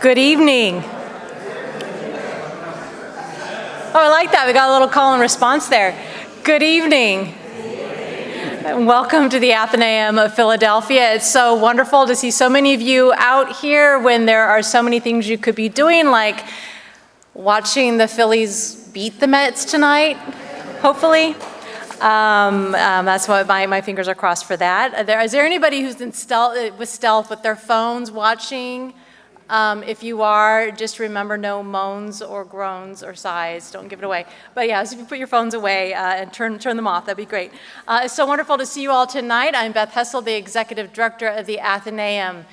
Good evening. Oh, I like that. We got a little call and response there. Good evening. Welcome to the Athenaeum of Philadelphia. It's so wonderful to see so many of you out here when there are so many things you could be doing, like watching the Phillies beat the Mets tonight, hopefully. That's what my fingers are crossed for that. Is there anybody who's in stealth with their phones watching? If you are, just remember no moans or groans or sighs. Don't give it away. But yeah, so if you put your phones away and turn them off, that'd be great. It's so wonderful to see you all tonight. I'm Beth Hessel, the Executive Director of the Athenaeum.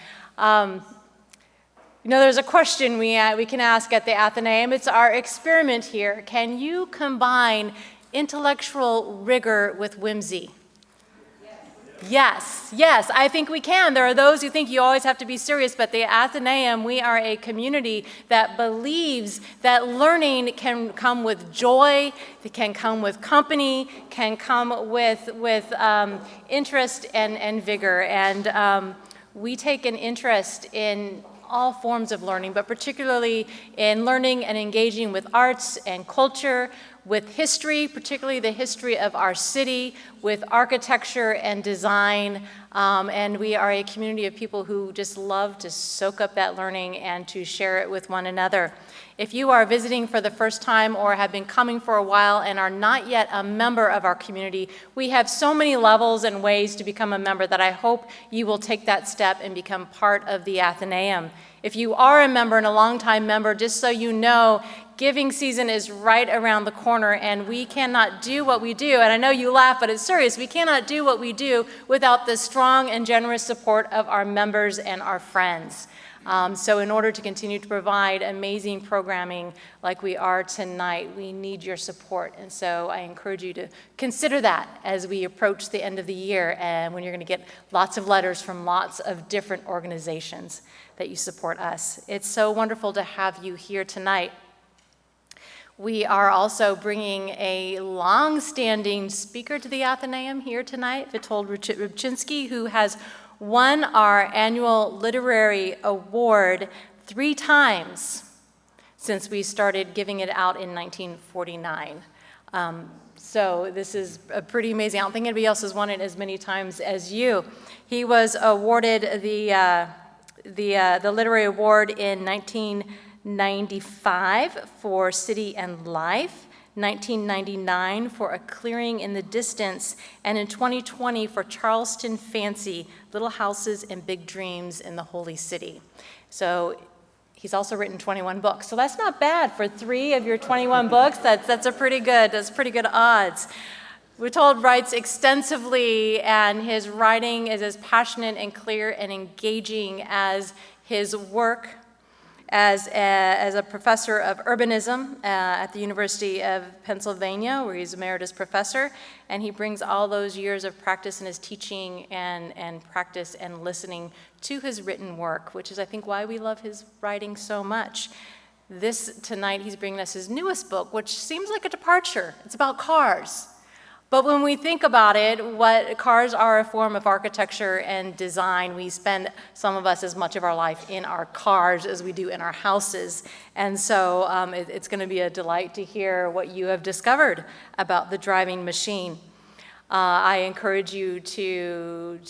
There's a question we can ask at the Athenaeum. It's our experiment here. Can you combine intellectual rigor with whimsy? Yes, I think we can. There are those who think you always have to be serious, but the Athenaeum, we are a community that believes that learning can come with joy, it can come with company, can come with interest and vigor. And we take an interest in all forms of learning, but particularly in learning and engaging with arts and culture, with history, particularly the history of our city, with architecture and design, and we are a community of people who just love to soak up that learning and to share it with one another. If you are visiting for the first time or have been coming for a while and are not yet a member of our community, we have so many levels and ways to become a member that I hope you will take that step and become part of the Athenaeum. If you are a member and a longtime member, just so you know, giving season is right around the corner, and we cannot do what we do, and I know you laugh, but it's serious, we cannot do what we do without the strong and generous support of our members and our friends. So in order to continue to provide amazing programming like we are tonight, we need your support. And so I encourage you to consider that as we approach the end of the year and when you're going to get lots of letters from lots of different organizations that you support us. It's so wonderful to have you here tonight. We are also bringing a long-standing speaker to the Athenaeum here tonight, Witold Rybczynski, who has won our annual literary award 3 times since we started giving it out in 1949. So this is pretty amazing. I don't think anybody else has won it as many times as you. He was awarded the literary award in 1995 for City and Life, 1999 for A Clearing in the Distance, and in 2020 for Charleston Fancy, Little Houses and Big Dreams in the Holy City. So he's also written 21 books. So that's not bad for 3 of your 21 books. That's pretty good odds. Witold writes extensively, and his writing is as passionate and clear and engaging as his work as a professor of urbanism at the University of Pennsylvania, where he's emeritus professor, and he brings all those years of practice in his teaching and practice and listening to his written work, which is, I think, why we love his writing so much. Tonight, he's bringing us his newest book, which seems like a departure. It's about cars. But when we think about it, what cars are a form of architecture and design. We spend, some of us, as much of our life in our cars as we do in our houses. And so it's going to be a delight to hear what you have discovered about the driving machine. I encourage you to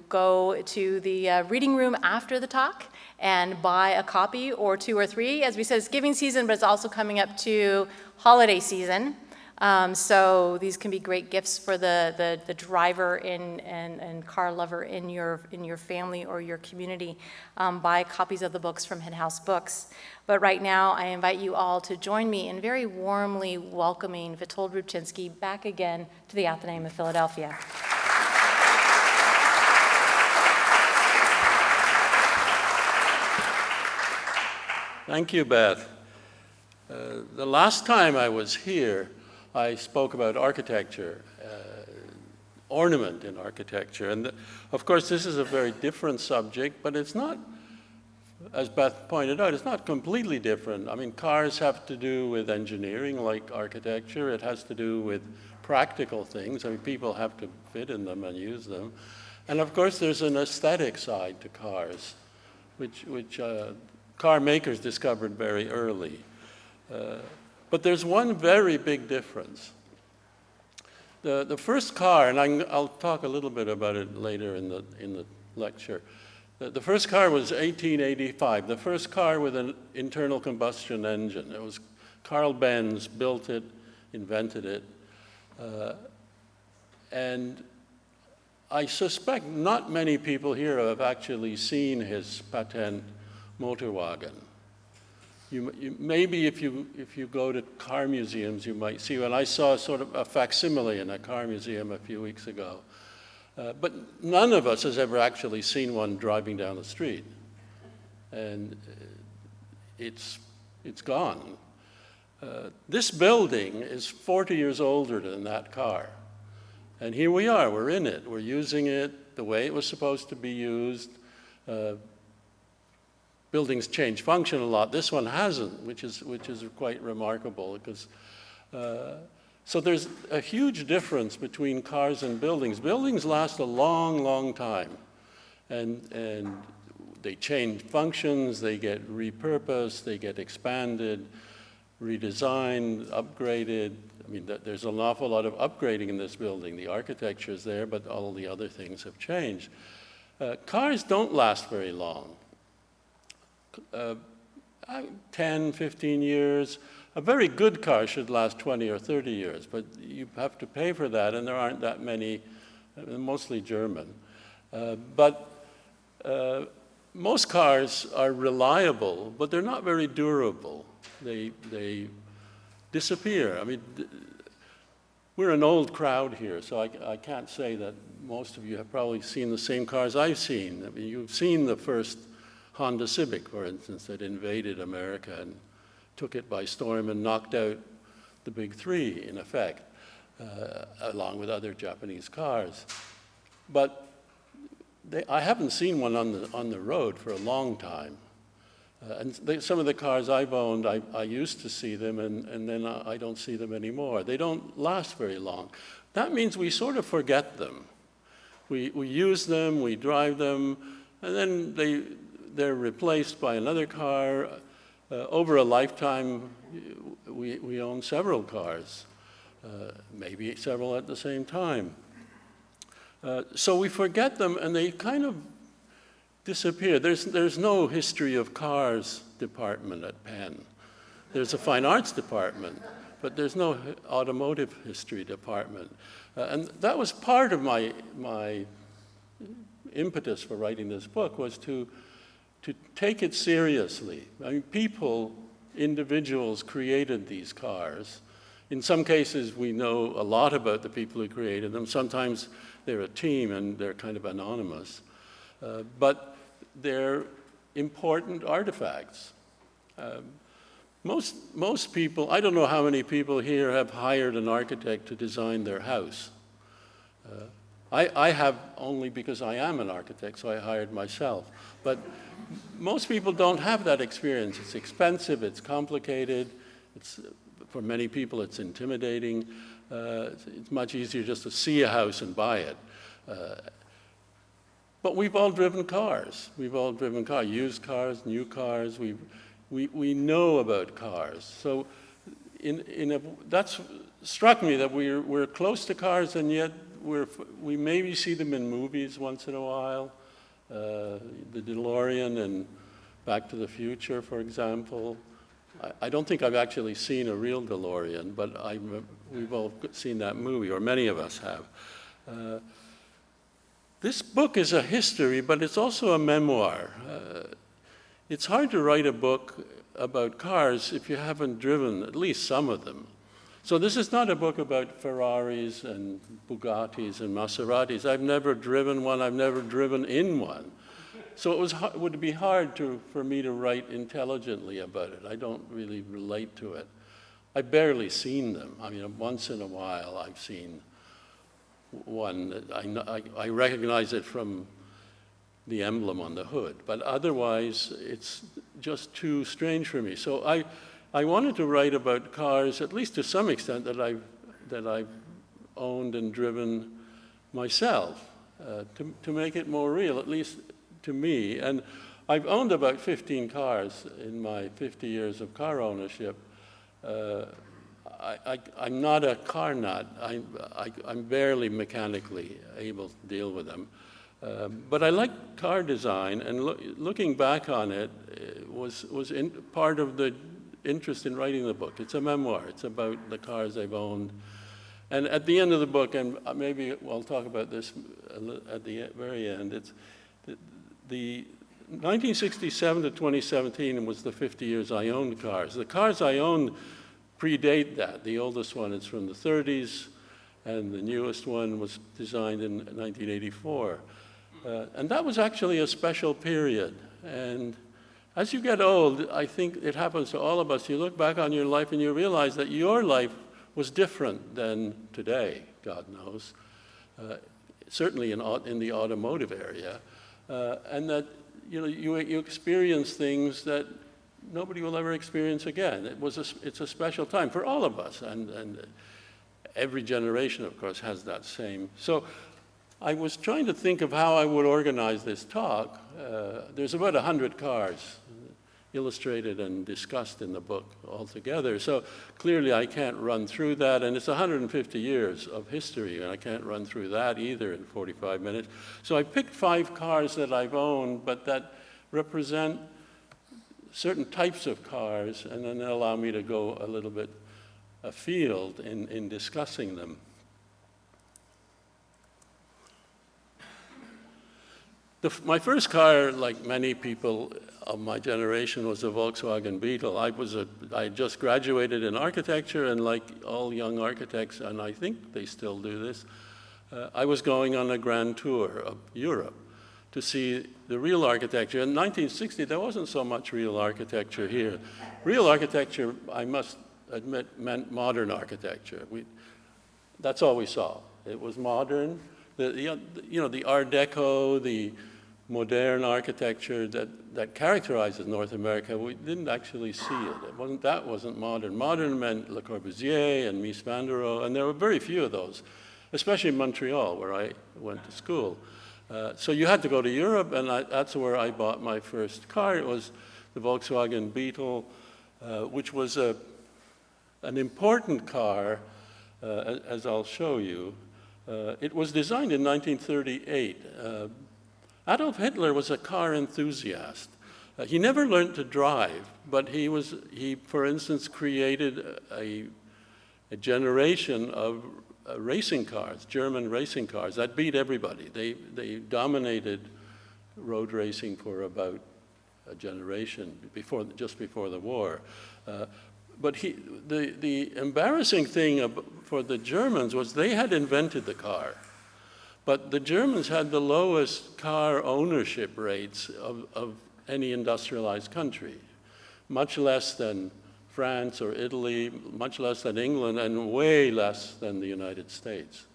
go to the reading room after the talk and buy a copy or 2 or 3. As we said, it's giving season, but it's also coming up to holiday season. So these can be great gifts for the driver and car lover in your family or your community. Buy copies of the books from Hen House Books. But right now, I invite you all to join me in very warmly welcoming Witold Rybczynski back again to the Athenaeum of Philadelphia. Thank you, Beth. The last time I was here, I spoke about architecture, ornament in architecture. And of course, this is a very different subject, but it's not, as Beth pointed out, it's not completely different. I mean, cars have to do with engineering like architecture. It has to do with practical things. I mean, people have to fit in them and use them. And of course, there's an aesthetic side to cars, which car makers discovered very early. But there's one very big difference. The first car, and I'll talk a little bit about it later in the lecture. The first car was 1885, the first car with an internal combustion engine. It was Carl Benz built it, invented it, and I suspect not many people here have actually seen his patent motor wagon. Maybe if you go to car museums, you might see one. I saw sort of a facsimile in a car museum a few weeks ago. But none of us has ever actually seen one driving down the street. And it's gone. This building is 40 years older than that car. And here we are, we're in it. We're using it the way it was supposed to be used. Buildings change function a lot. This one hasn't, which is quite remarkable. Because, so there's a huge difference between cars and buildings. Buildings last a long, long time. And they change functions, they get repurposed, they get expanded, redesigned, upgraded. I mean, there's an awful lot of upgrading in this building. The architecture is there, but all the other things have changed. Cars don't last very long. 10, 15 years. A very good car should last 20 or 30 years, but you have to pay for that, and there aren't that many, mostly German. But most cars are reliable, but they're not very durable. They disappear. I mean, we're an old crowd here, so I can't say that most of you have probably seen the same cars I've seen. I mean, you've seen the first Honda Civic, for instance, that invaded America and took it by storm and knocked out the big three, in effect, along with other Japanese cars. But I haven't seen one on the road for a long time. Some of the cars I've owned, I used to see them, and then I don't see them anymore. They don't last very long. That means we sort of forget them. We use them, we drive them, and then they're replaced by another car. Over a lifetime, we own several cars, maybe several at the same time. So we forget them, and they kind of disappear. There's no history of cars department at Penn. There's a fine arts department, but there's no automotive history department. And that was part of my impetus for writing this book, was to take it seriously. I mean, people, individuals created these cars. In some cases, we know a lot about the people who created them. Sometimes they're a team and they're kind of anonymous. But they're important artifacts. Most people, I don't know how many people here have hired an architect to design their house. I have only because I am an architect, so I hired myself. But most people don't have that experience. It's expensive, it's complicated, for many people it's intimidating. It's much easier just to see a house and buy it. But we've all driven cars. We've all driven cars, used cars, new cars. We know about cars. So that's struck me that we're close to cars, and yet we maybe see them in movies once in a while. The DeLorean and Back to the Future, for example. I don't think I've actually seen a real DeLorean, but we've all seen that movie, or many of us have. This book is a history, but it's also a memoir. It's hard to write a book about cars if you haven't driven at least some of them. So this is not a book about Ferraris and Bugattis and Maseratis. I've never driven one. I've never driven in one. So it would be hard for me to write intelligently about it. I don't really relate to it. I've barely seen them. I mean, once in a while I've seen one that I recognize it from the emblem on the hood, but otherwise it's just too strange for me. So I wanted to write about cars, at least to some extent, that I've owned and driven myself, to make it more real, at least to me. And I've owned about 15 cars in my 50 years of car ownership. I'm not a car nut. I'm barely mechanically able to deal with them. But I like car design, and looking back on it was part of the interest in writing the book. It's a memoir. It's about the cars I've owned. And at the end of the book, and maybe I'll talk about this at the very end, it's the 1967 to 2017 was the 50 years I owned cars. The cars I owned predate that. The oldest one is from the 30s, and the newest one was designed in 1984. And that was actually a special period. And as you get old, I think it happens to all of us. You look back on your life and you realize that your life was different than today, God knows, certainly in the automotive area, and that you experience things that nobody will ever experience again. It's a special time for all of us, and every generation, of course, has that same. So I was trying to think of how I would organize this talk. There's about 100 cars illustrated and discussed in the book altogether. So clearly I can't run through that, and it's 150 years of history, and I can't run through that either in 45 minutes. So I picked 5 cars that I've owned, but that represent certain types of cars, and then allow me to go a little bit afield in discussing them. My first car, like many people of my generation, was a Volkswagen Beetle. I had just graduated in architecture, and like all young architects, and I think they still do this, I was going on a grand tour of Europe to see the real architecture. In 1960, there wasn't so much real architecture here. Real architecture, I must admit, meant modern architecture. That's all we saw. It was modern. The Art Deco, the modern architecture that characterizes North America, we didn't actually see it. That wasn't modern. Modern meant Le Corbusier and Mies van der Rohe, and there were very few of those, especially in Montreal, where I went to school. So you had to go to Europe, and that's where I bought my first car. It was the Volkswagen Beetle, which was an important car, as I'll show you. It was designed in 1938. Adolf Hitler was a car enthusiast. He never learned to drive, but he, for instance, created a generation of racing cars, German racing cars, that beat everybody. They dominated road racing for about a generation, just before the war. But the embarrassing thing for the Germans was they had invented the car. But the Germans had the lowest car ownership rates of any industrialized country, much less than France or Italy, much less than England, and way less than the United States.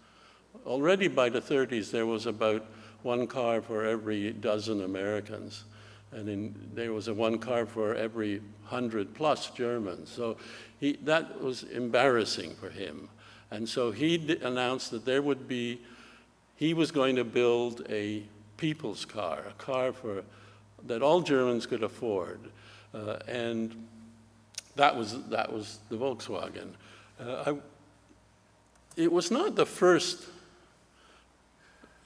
Already by the 30s, there was about 1 car for every dozen Americans, and there was one car for every 100+ Germans. So that was embarrassing for him. And so he announced that he was going to build a people's car, a car that all Germans could afford, and that was the Volkswagen. It was not the first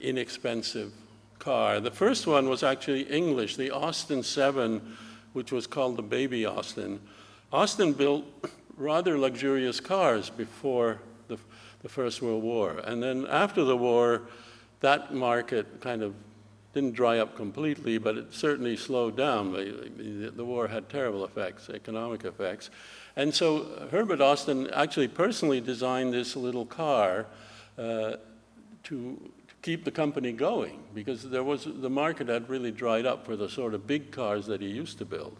inexpensive car. The first one was actually English, the Austin 7, which was called the Baby Austin. Austin built rather luxurious cars before the First World War. And then after the war, that market kind of didn't dry up completely, but it certainly slowed down. The war had terrible effects, economic effects. And so Herbert Austin actually personally designed this little car to keep the company going, because the market had really dried up for the sort of big cars that he used to build.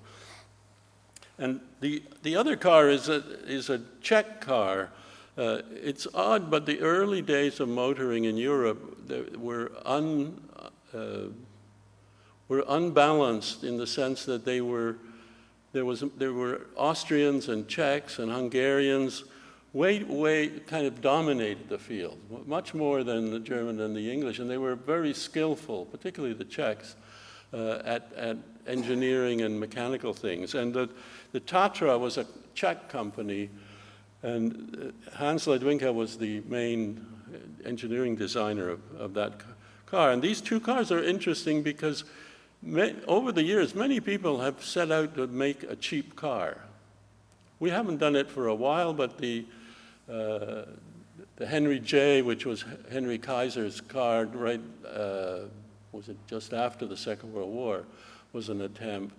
And the other car is a Czech car. It's odd, but the early days of motoring in Europe were unbalanced in the sense that there were Austrians and Czechs and Hungarians way kind of dominated the field, much more than the German and the English, and they were very skillful, particularly the Czechs. at engineering and mechanical things. And the Tatra was a Czech company, and Hans Ledwinka was the main engineering designer of that car. And these two cars are interesting because over the years, many people have set out to make a cheap car. We haven't done it for a while, but the Henry J, which was Henry Kaiser's car, right, was it just after the Second World War, was an attempt.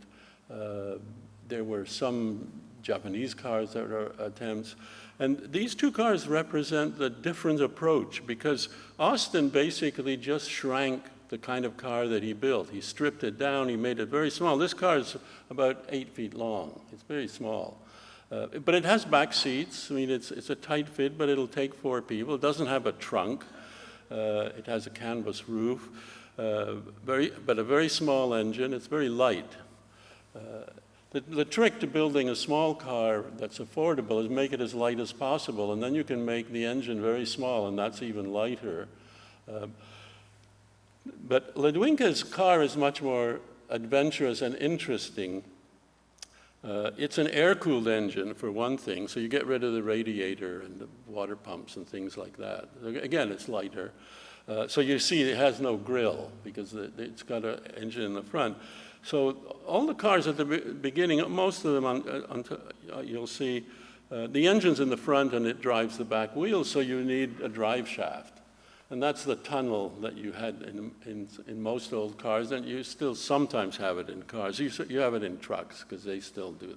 There were some Japanese cars that were attempts. And these two cars represent the different approach, because Austin basically just shrank the kind of car that he built. He stripped it down, he made it very small. This car is about 8 feet long. It's very small. But it has back seats. I mean, it's a tight fit, but it'll take 4 people. It doesn't have a trunk. It has a canvas roof, but a very small engine. It's very light. The trick to building a small car that's affordable is make it as light as possible, and then you can make the engine very small, and that's even lighter. But Ledwinka's car is much more adventurous and interesting. It's an air-cooled engine, for one thing, so you get rid of the radiator and the water pumps and things like that. Again, it's lighter. So you see it has no grill because it's got an engine in the front. So all the cars at the beginning, most of them, you'll see, the engine's in the front and it drives the back wheels, so you need a drive shaft. And that's the tunnel that you had in most old cars, and you still sometimes have it in cars. You have it in trucks, because they still do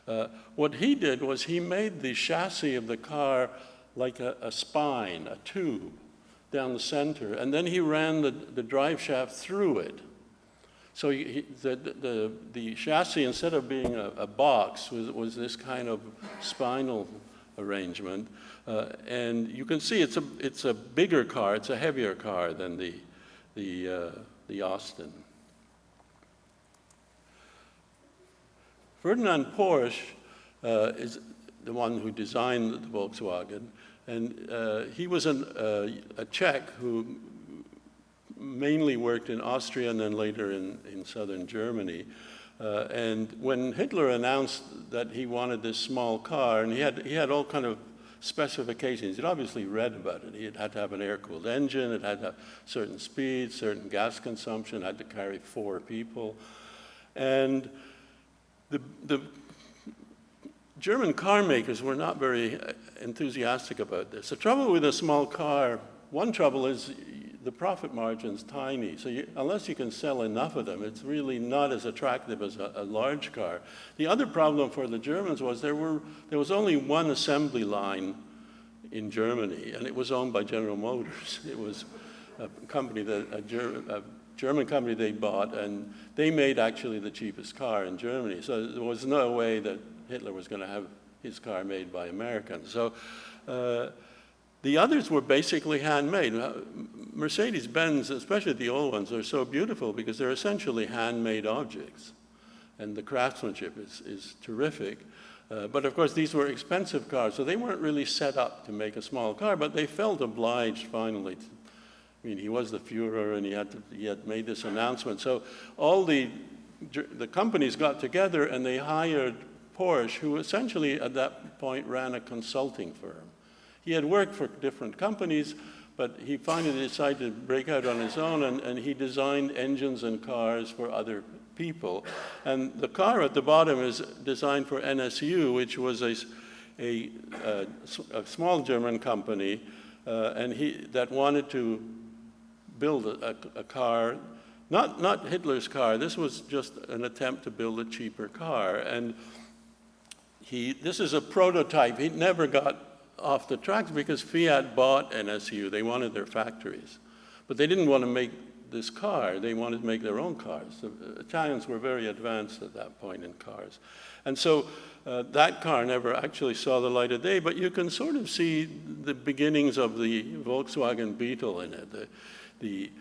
that. What he did was he made the chassis of the car like a spine, a tube, down the center, and then he ran the drive shaft through it. So the chassis, instead of being a box, was this kind of spinal arrangement. And you can see it's a bigger car, it's a heavier car than the Austin. Ferdinand Porsche is the one who designed the Volkswagen, and he was a Czech who mainly worked in Austria and then later in southern Germany. And when Hitler announced that he wanted this small car, and he had all kind of specifications. He'd obviously read about it. It had to have an air-cooled engine, it had to have certain speed, certain gas consumption, it had to carry 4 people. And the German car makers were not very enthusiastic about this. The trouble with a small car, one trouble is the profit margin's tiny. So unless you can sell enough of them, it's really not as attractive as a large car. The other problem for the Germans was there was only one assembly line in Germany, and it was owned by General Motors. It was a company a German company they bought, and they made actually the cheapest car in Germany. So there was no way that Hitler was going to have his car made by Americans. So the others were basically handmade. Mercedes-Benz, especially the old ones, are so beautiful because they're essentially handmade objects. And the craftsmanship is terrific. But of course, these were expensive cars, so they weren't really set up to make a small car, but they felt obliged finally. I mean, he was the Führer, and he had made this announcement. So all the companies got together, and they hired Porsche, who essentially at that point ran a consulting firm. He had worked for different companies, but he finally decided to break out on his own, and he designed engines and cars for other people. And the car at the bottom is designed for NSU, which was a small German company, and that wanted to build a car, not Hitler's car. This was just an attempt to build a cheaper car. And this is a prototype. He never got off the tracks because Fiat bought NSU. They wanted their factories. But they didn't want to make this car. They wanted to make their own cars. The Italians were very advanced at that point in cars. And so that car never actually saw the light of day, but you can sort of see the beginnings of the Volkswagen Beetle in it. The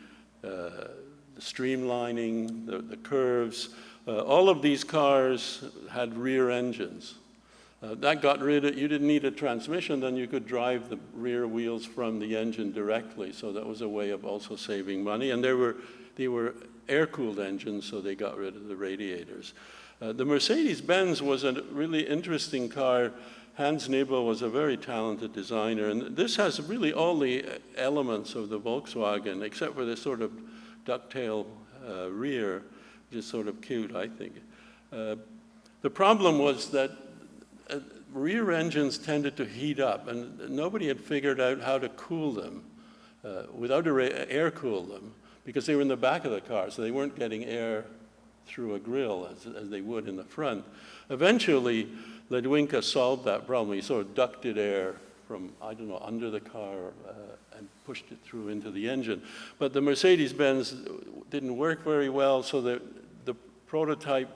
streamlining, the curves. All of these cars had rear engines. That got rid of, you didn't need a transmission, then you could drive the rear wheels from the engine directly. So that was a way of also saving money. And they were air-cooled engines, so they got rid of the radiators. The Mercedes-Benz was a really interesting car. Hans Niebel was a very talented designer, and this has really all the elements of the Volkswagen, except for this sort of ducktail rear, which is sort of cute, I think. The problem was that rear engines tended to heat up, and nobody had figured out how to cool them without air cool them, because they were in the back of the car, so they weren't getting air through a grill as they would in the front. Eventually, Ledwinka solved that problem. He sort of ducted air from, I don't know, under the car and pushed it through into the engine. But the Mercedes-Benz didn't work very well, so the prototype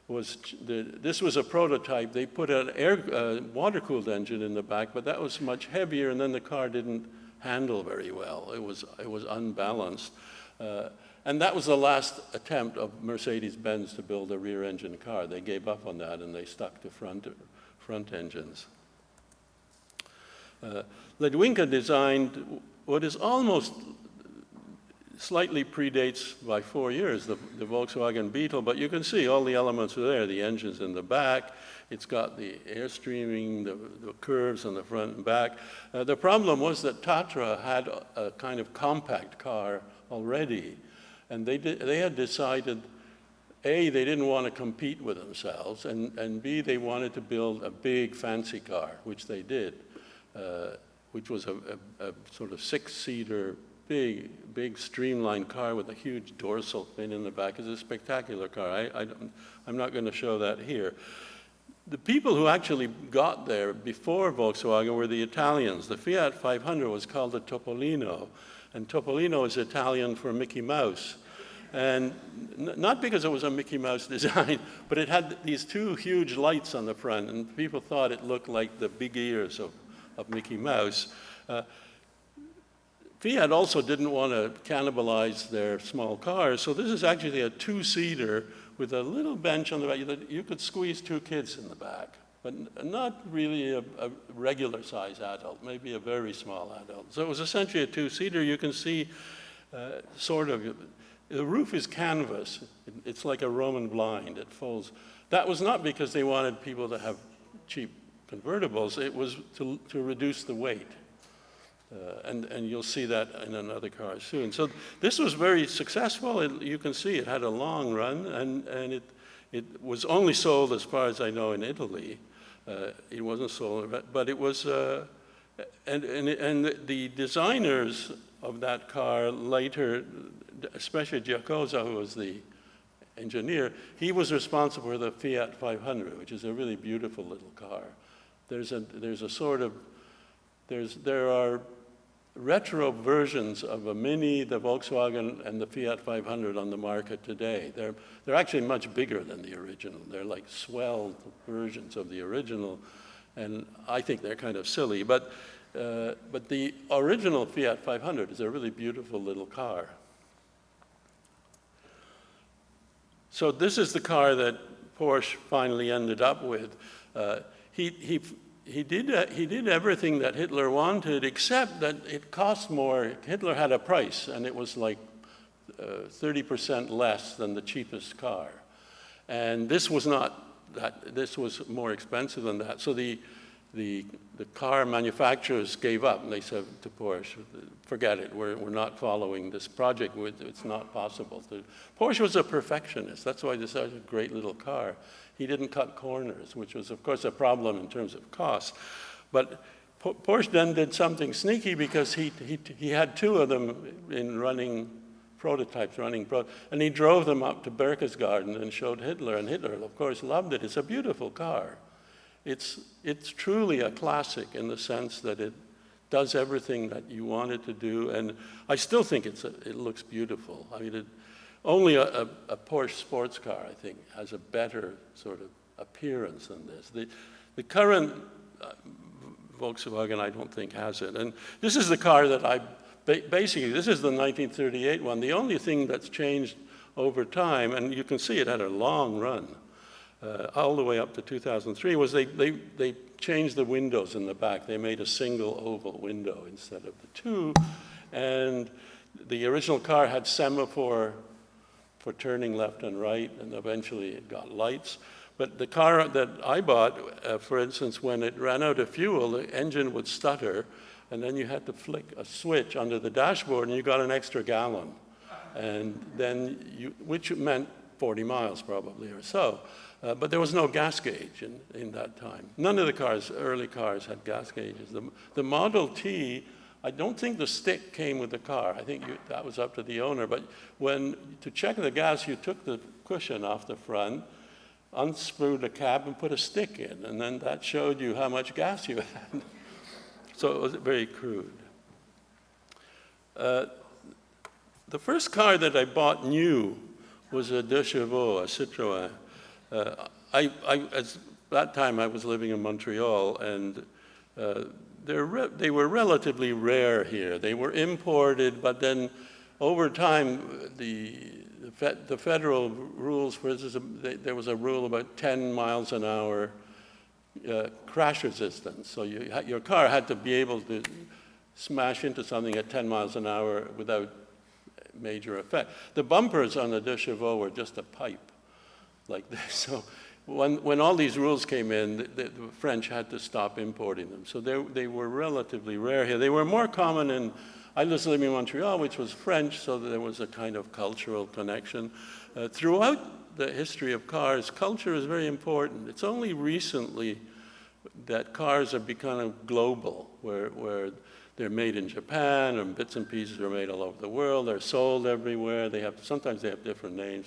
was, this was a prototype. They put an water-cooled engine in the back, but that was much heavier, and then the car didn't handle very well. It was unbalanced. And that was the last attempt of Mercedes-Benz to build a rear-engine car. They gave up on that, and they stuck to front engines. Ledwinka designed what is almost slightly predates by 4 years the Volkswagen Beetle, but you can see all the elements are there. The engine's in the back. It's got the air streaming, the curves on the front and back. The problem was that Tatra had a kind of compact car already. And they had decided, A, they didn't want to compete with themselves, and B, they wanted to build a big fancy car, which they did, which was a sort of six-seater, big streamlined car with a huge dorsal fin in the back. It's a spectacular car. I'm not going to show that here. The people who actually got there before Volkswagen were the Italians. The Fiat 500 was called the Topolino. And Topolino is Italian for Mickey Mouse. And not because it was a Mickey Mouse design, but it had these two huge lights on the front, and people thought it looked like the big ears of Mickey Mouse. Fiat also didn't want to cannibalize their small cars, so this is actually a two-seater with a little bench on the back. You could squeeze two kids in the back, but not really a regular-size adult, maybe a very small adult. So it was essentially a two-seater. You can see sort of, the roof is canvas. It's like a Roman blind. It folds. That was not because they wanted people to have cheap convertibles. It was to reduce the weight. And you'll see that in another car soon. So this was very successful. You can see it had a long run, and it was only sold, as far as I know, in Italy. It wasn't sold, but it was, and the designers of that car later, especially Giacosa, who was the engineer, he was responsible for the Fiat 500, which is a really beautiful little car. There are retro versions of a Mini, the Volkswagen, and the Fiat 500 on the market today. They're actually much bigger than the original. They're like swelled versions of the original, and I think they're kind of silly. But the original Fiat 500 is a really beautiful little car. So this is the car that Porsche finally ended up with. He did everything that Hitler wanted, except that it cost more. Hitler had a price, and it was like 30% less than the cheapest car. And this was not that. This was more expensive than that. So the car manufacturers gave up, and they said to Porsche, forget it, we're not following this project. It's not possible. Porsche was a perfectionist. That's why this is a great little car. He didn't cut corners, which was, of course, a problem in terms of cost. But Porsche then did something sneaky, because he had two of them in running prototypes, and he drove them up to Berchtesgaden and showed Hitler, and Hitler, of course, loved it. It's a beautiful car. It's truly a classic in the sense that it does everything that you want it to do, and I still think it looks beautiful. I mean, only a Porsche sports car, I think, has a better sort of appearance than this. The current Volkswagen, I don't think, has it. And this is the car that basically, this is the 1938 one. The only thing that's changed over time, and you can see it had a long run, all the way up to 2003, was they changed the windows in the back. They made a single oval window instead of the two. And the original car had semaphore for turning left and right, and eventually it got lights. But the car that I bought, for instance, when it ran out of fuel, the engine would stutter, and then you had to flick a switch under the dashboard, and you got an extra gallon. And then which meant 40 miles probably or so. But there was no gas gauge in that time. None of the early cars had gas gauges. The Model T, I don't think the stick came with the car. I think that was up to the owner. But to check the gas, you took the cushion off the front, unscrewed the cap, and put a stick in. And then that showed you how much gas you had. So it was very crude. The first car that I bought new was a Deux Chevaux, a Citroën. At that time, I was living in Montreal, and they were relatively rare here. They were imported, but then over time, the federal rules, for instance, there was a rule about 10 miles an hour crash resistance. So your car had to be able to smash into something at 10 miles an hour without major effect. The bumpers on the Deux Chevaux were just a pipe like this. So when all these rules came in, the French had to stop importing them. So they were relatively rare here. They were more common I was living in Montreal, which was French, so there was a kind of cultural connection. Throughout the history of cars, culture is very important. It's only recently that cars have become global, where they're made in Japan, and bits and pieces are made all over the world. They're sold everywhere. Sometimes they have different names,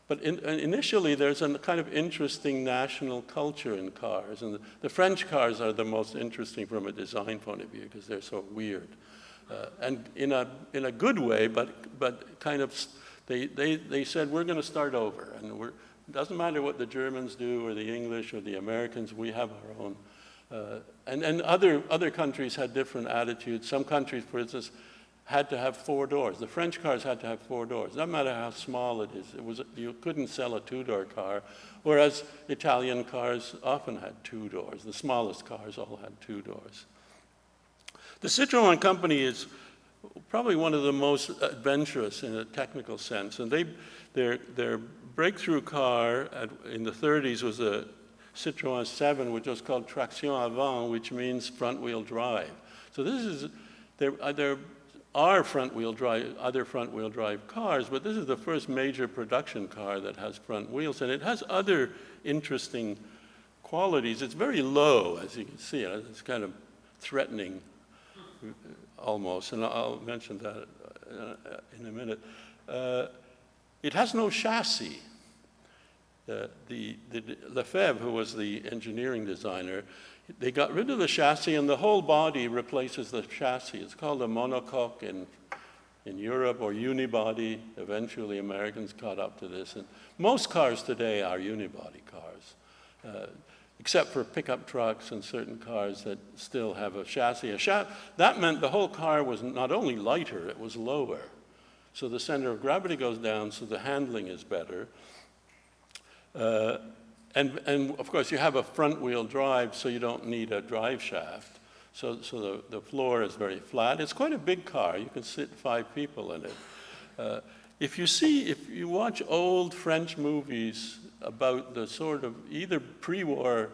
but initially there's a kind of interesting national culture in cars, and the French cars are the most interesting from a design point of view because they're so weird, and in a good way, but kind of they said we're going to start over, and it doesn't matter what the Germans do or the English or the Americans, we have our own. And other countries had different attitudes. Some countries, for instance, had to have 4 doors. The French cars had to have 4 doors. No matter how small it is, you couldn't sell a 2-door car, whereas Italian cars often had 2 doors. The smallest cars all had 2 doors. The Citroën company is probably one of the most adventurous in a technical sense, and their breakthrough car in the 30s was a Citroën 7, which was called traction avant, which means front-wheel drive. So there are other front-wheel drive cars, but this is the first major production car that has front wheels, and it has other interesting qualities. It's very low, as you can see. It's kind of threatening, almost, and I'll mention that in a minute. It has no chassis. Lefebvre, who was the engineering designer, they got rid of the chassis, and the whole body replaces the chassis. It's called a monocoque in Europe, or unibody. Eventually, Americans caught up to this. And most cars today are unibody cars, except for pickup trucks and certain cars that still have a chassis. That meant the whole car was not only lighter, it was lower. So the center of gravity goes down, so the handling is better. And of course, you have a front-wheel drive, so you don't need a drive shaft. So the floor is very flat. It's quite a big car. You can sit 5 people in it. If you watch old French movies about the sort of either pre-war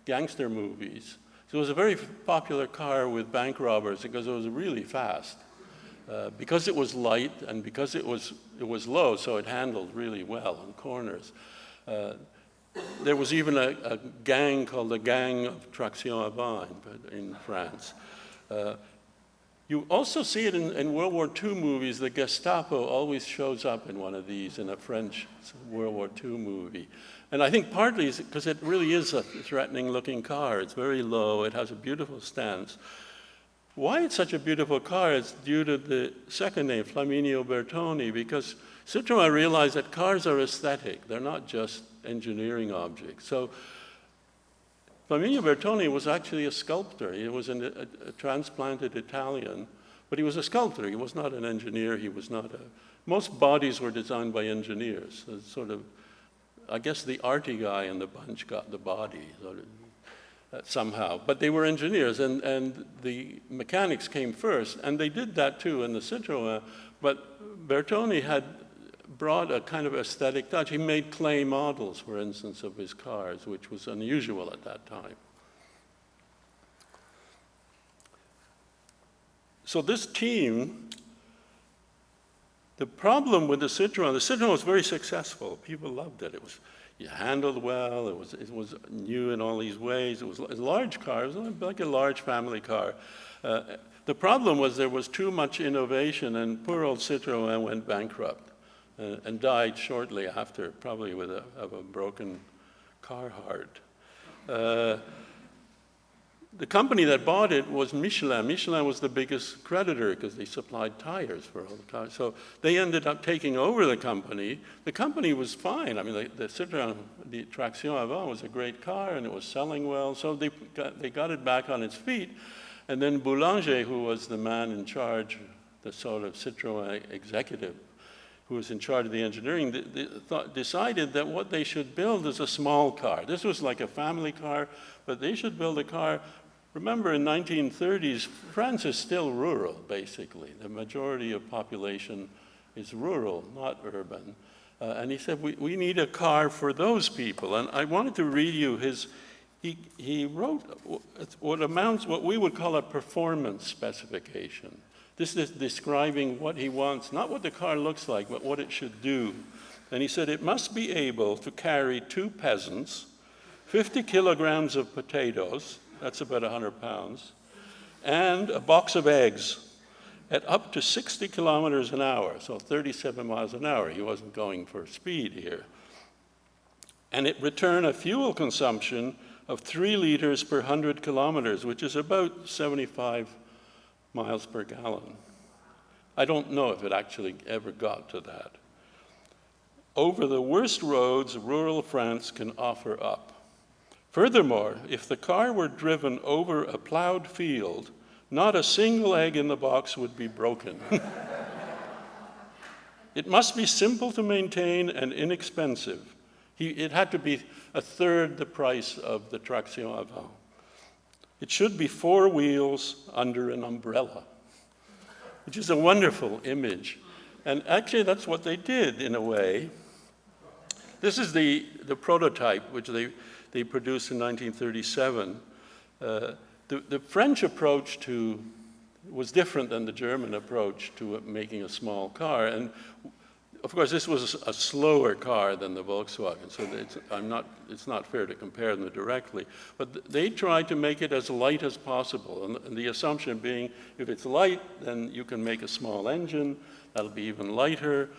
gangster movies, so it was a very popular car with bank robbers because it was really fast. Because it was light and because it was low, so it handled really well on corners. There was even a gang called the Gang of Traction Avant in France. You also see it in World War II movies. The Gestapo always shows up in one of these in a French World War II movie. And I think partly it's because it really is a threatening-looking car. It's very low. It has a beautiful stance. Why it's such a beautiful car is due to the second name, Flaminio Bertoni, because Citroën realized that cars are aesthetic. They're not just engineering objects. So Flaminio Bertoni was actually a sculptor. He was a transplanted Italian, but he was a sculptor. He was not an engineer. Most bodies were designed by engineers. So sort of, I guess the arty guy in the bunch got the body somehow. But they were engineers, and the mechanics came first, and they did that too in the Citroën. But Bertoni had brought a kind of aesthetic touch. He made clay models, for instance, of his cars, which was unusual at that time. So this team, the problem with the Citroën was very successful. People loved it. You handled well. It was new in all these ways. It was a large car. It was like a large family car. The problem was there was too much innovation, and poor old Citroën went bankrupt and died shortly after, probably of a broken car heart. The company that bought it was Michelin. Michelin was the biggest creditor because they supplied tires for all the cars. So they ended up taking over the company. The company was fine. I mean, the Citroën, the Traction Avant was a great car and it was selling well. So they got it back on its feet. And then Boulanger, who was the man in charge, the sort of Citroën executive, who was in charge of the engineering, decided that what they should build is a small car. This was like a family car, but they should build a car. Remember, in 1930s, France is still rural, basically. The majority of population is rural, not urban. And he said, we need a car for those people. And I wanted to read you he wrote what we would call a performance specification. This is describing what he wants, not what the car looks like, but what it should do. And he said, it must be able to carry 2 peasants, 50 kilograms of potatoes, that's about 100 pounds, and a box of eggs at up to 60 kilometers an hour, so 37 miles an hour. He wasn't going for speed here. And it returned a fuel consumption of 3 liters per 100 kilometers, which is about 75 miles per gallon. I don't know if it actually ever got to that. Over the worst roads rural France can offer up. Furthermore, if the car were driven over a plowed field, not a single egg in the box would be broken. It must be simple to maintain and inexpensive. It had to be a third the price of the Traction Avant. It should be 4 wheels under an umbrella, which is a wonderful image. And actually, that's what they did in a way. This is the prototype, which they produced in 1937. The French approach was different than the German approach to making a small car. And of course, this was a slower car than the Volkswagen, so it's not fair to compare them directly. But they tried to make it as light as possible, and the assumption being, if it's light, then you can make a small engine, that'll be even lighter.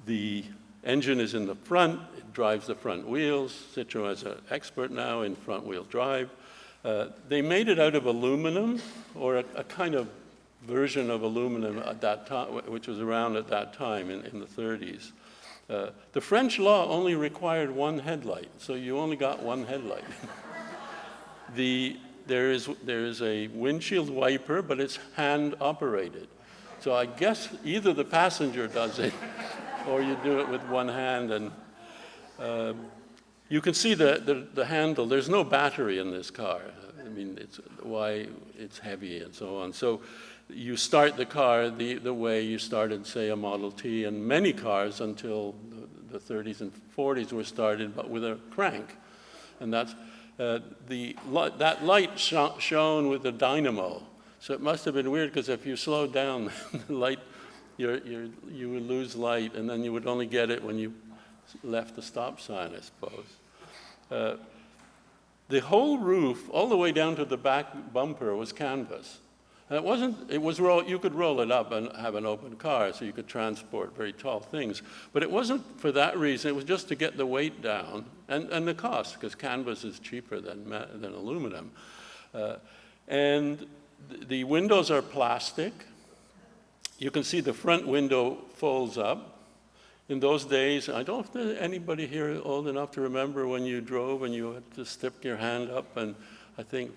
The engine is in the front, it drives the front wheels. Citroën is an expert now in front-wheel drive. They made it out of aluminum, or a kind of version of aluminum at that time, which was around at that time in the 30s. The French law only required 1 headlight, so you only got 1 headlight. There is a windshield wiper, but it's hand operated. So I guess either the passenger does it, or you do it with 1 hand. And you can see the handle. There's no battery in this car. I mean, it's why it's heavy and so on. So you start the car the way you started, say, a Model T, and many cars until the 30s and 40s were started, but with a crank. And that's that light shone with a dynamo. So it must have been weird, because if you slowed down, the light, you would lose light, and then you would only get it when you left the stop sign, I suppose. The whole roof, all the way down to the back bumper, was canvas. And you could roll it up and have an open car, so you could transport very tall things. But it wasn't for that reason. It was just to get the weight down and the cost, because canvas is cheaper than aluminum. And the windows are plastic. You can see the front window folds up. In those days, I don't know if anybody here old enough to remember when you drove and you had to stick your hand up and I think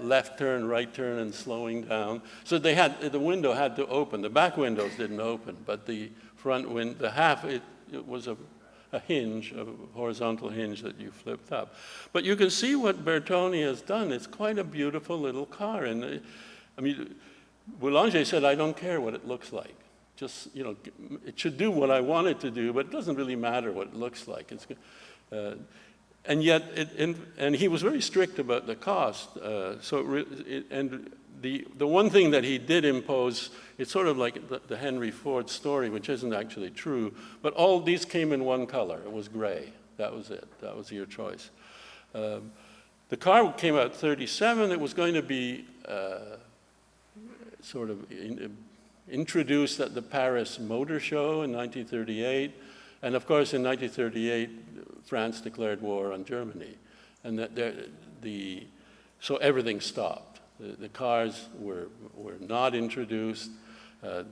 left turn, right turn, and slowing down. So the window had to open. The back windows didn't open, but the front window, the half, it was a hinge, a horizontal hinge that you flipped up. But you can see what Bertone has done. It's quite a beautiful little car. And I mean, Boulanger said, I don't care what it looks like. just, you know, it should do what I want it to do, but it doesn't really matter what it looks like. And yet, and he was very strict about the cost. And the one thing that he did impose, it's sort of like the Henry Ford story, which isn't actually true, but all these came in one color. It was gray. That was it. That was your choice. The car came out 37. It was going to be sort of introduced at the Paris Motor Show in 1938. And of course, in 1938, France declared war on Germany. And so everything stopped. The cars were not introduced. The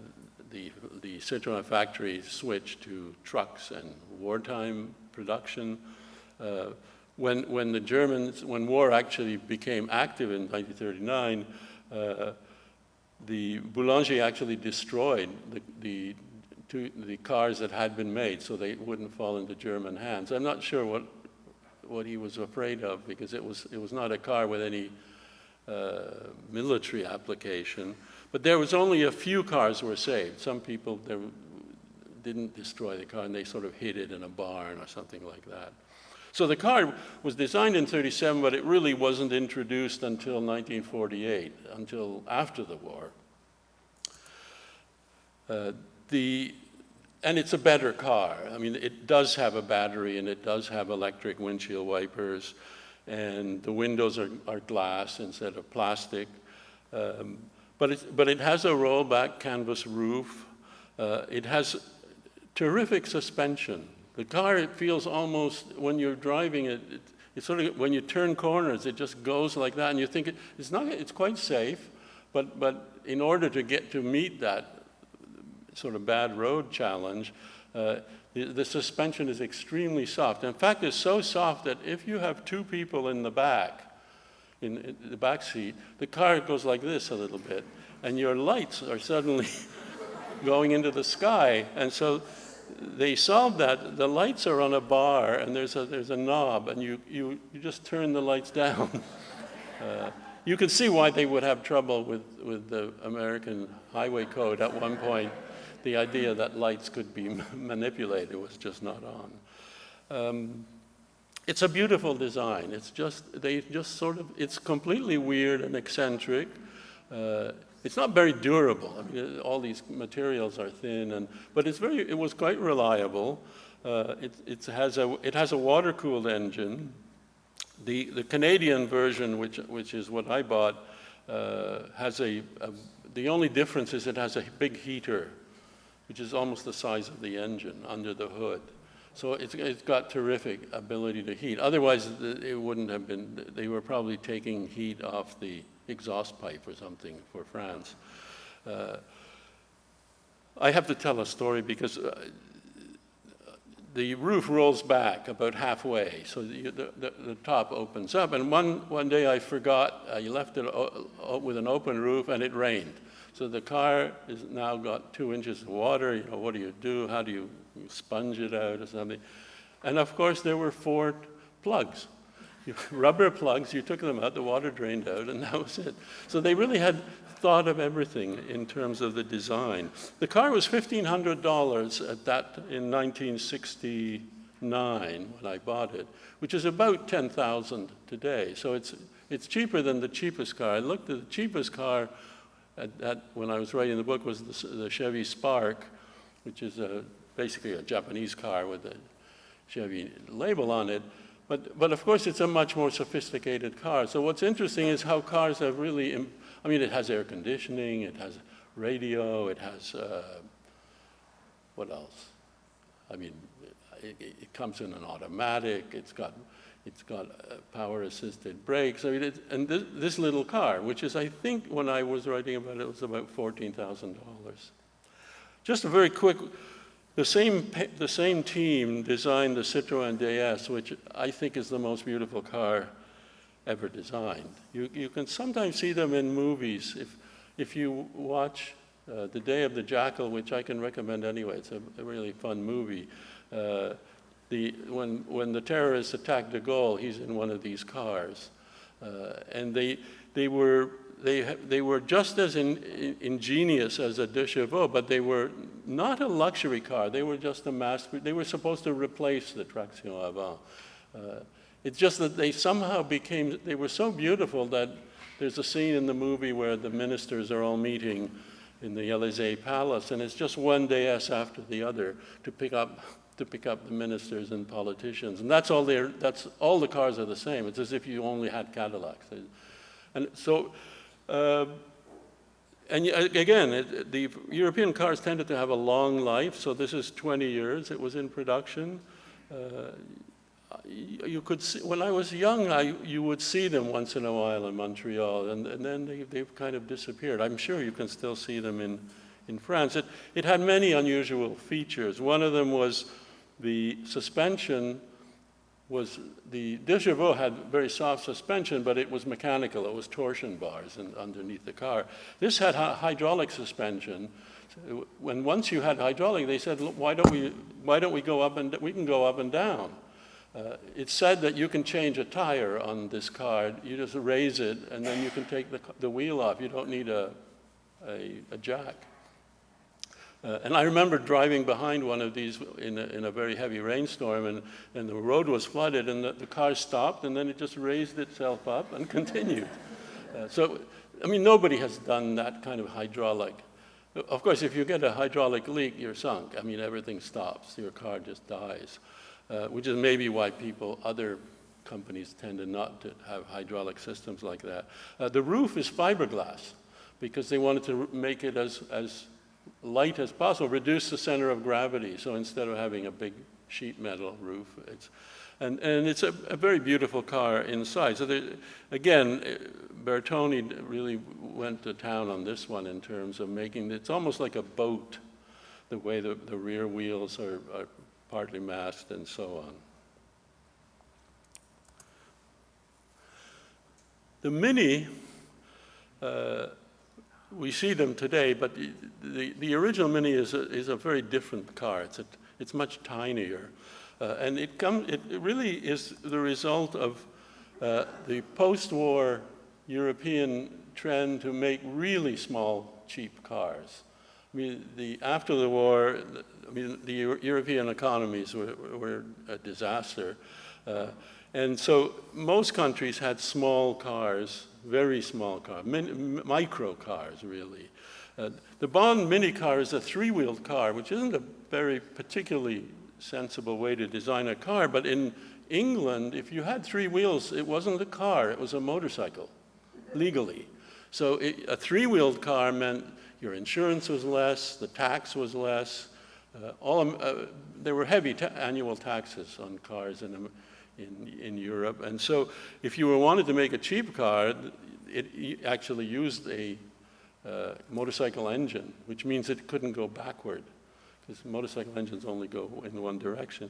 Citroën factory switched to trucks and wartime production. When war actually became active in 1939, the Boulanger actually destroyed the cars that had been made so they wouldn't fall into German hands. I'm not sure what he was afraid of, because it was not a car with any military application. But there was only a few cars were saved. Some people didn't destroy the car, and they sort of hid it in a barn or something like that. So the car was designed in 37, but it really wasn't introduced until 1948, until after the war. And it's a better car. I mean, it does have a battery, and it does have electric windshield wipers, and the windows are glass instead of plastic. But it has a rollback canvas roof. It has terrific suspension. The car, it feels almost, when you're driving it, it's sort of, when you turn corners, it just goes like that, and you think it's quite safe, but in order to meet that sort of bad road challenge, the suspension is extremely soft. In fact, it's so soft that if you have two people in the back, in the back seat, the car goes like this a little bit, and your lights are suddenly going into the sky. And so they solved that. The lights are on a bar, and there's a knob, and you just turn the lights down. You can see why they would have trouble with the American Highway Code at one point. The idea that lights could be manipulated was just not on. It's a beautiful design. It's completely weird and eccentric. It's not very durable. I mean, all these materials are thin, but it was quite reliable. It has a water-cooled engine. The Canadian version, which is what I bought, has the only difference is it has a big heater, which is almost the size of the engine under the hood. So it's got terrific ability to heat. Otherwise, it wouldn't have been. They were probably taking heat off the exhaust pipe or something for France. I have to tell a story because the roof rolls back about halfway, so the top opens up. And one day I forgot, I left it with an open roof, and it rained. So the car has now got 2 inches of water. You know, what do you do? How do you sponge it out or something? And of course, there were 4 plugs. Rubber plugs, you took them out, the water drained out, and that was it. So they really had thought of everything in terms of the design. The car was $1,500 in 1969 when I bought it, which is about $10,000 today. So it's cheaper than the cheapest car. I looked at the cheapest car when I was writing the book was the Chevy Spark, which is basically a Japanese car with a Chevy label on it. But of course, it's a much more sophisticated car. So what's interesting is how cars have really, I mean, it has air conditioning, it has radio, it has, what else? I mean, it comes in an automatic, it's got power-assisted brakes. I mean, and this little car, which is, I think, when I was writing about it, was about $14,000. Just a very quick. The same team designed the Citroën DS, which I think is the most beautiful car ever designed. You can sometimes see them in movies. If you watch The Day of the Jackal, which I can recommend anyway, it's a really fun movie. When the terrorists attacked de Gaulle, he's in one of these cars. And they were they were just as ingenious as a deux chevaux, but they were not a luxury car. They were just a mass. They were supposed to replace the traction avant. It's just that they somehow became. They were so beautiful that there's a scene in the movie where the ministers are all meeting in the Élysée Palace, and it's just one dais after the other to pick up the ministers and politicians, and that's all the cars are the same. It's as if you only had Cadillacs, and so. Again, the European cars tended to have a long life, so this is 20 years it was in production. You could see, when I was young, you would see them once in a while in Montreal, and then they've kind of disappeared. I'm sure you can still see them in France. It had many unusual features. One of them was the suspension. The deux chevaux had very soft suspension, but it was mechanical. It was torsion bars underneath the car. This had hydraulic suspension. Once you had hydraulic, they said, why don't we go up and we can go up and down. It's said that you can change a tire on this car. You just raise it, and then you can take the wheel off. You don't need a jack. And I remember driving behind one of these in a very heavy rainstorm, and the road was flooded, and the car stopped, and then it just raised itself up and continued. So, I mean, nobody has done that kind of hydraulic. Of course, if you get a hydraulic leak, you're sunk. I mean, everything stops. Your car just dies, which is maybe why other companies tend not to have hydraulic systems like that. The roof is fiberglass because they wanted to make it as light as possible, reduce the center of gravity. So instead of having a big sheet metal roof, it's a very beautiful car inside. So again, Bertoni really went to town on this one in terms of making it's almost like a boat, the way the rear wheels are partly masked and so on. The Mini. We see them today, but the original Mini is a very different car. It's much tinier, and it really is the result of the post-war European trend to make really small, cheap cars. I mean, after the war, the European economies were a disaster, and so most countries had small cars. Very small car, micro cars, really. The Bond Mini car is a three-wheeled car, which isn't a very particularly sensible way to design a car, but in England, if you had three wheels, it wasn't a car, it was a motorcycle, legally. So a three-wheeled car meant your insurance was less, the tax was less, there were heavy annual taxes on cars in Europe, and so if you wanted to make a cheap car, it actually used a motorcycle engine, which means it couldn't go backward, because motorcycle engines only go in one direction.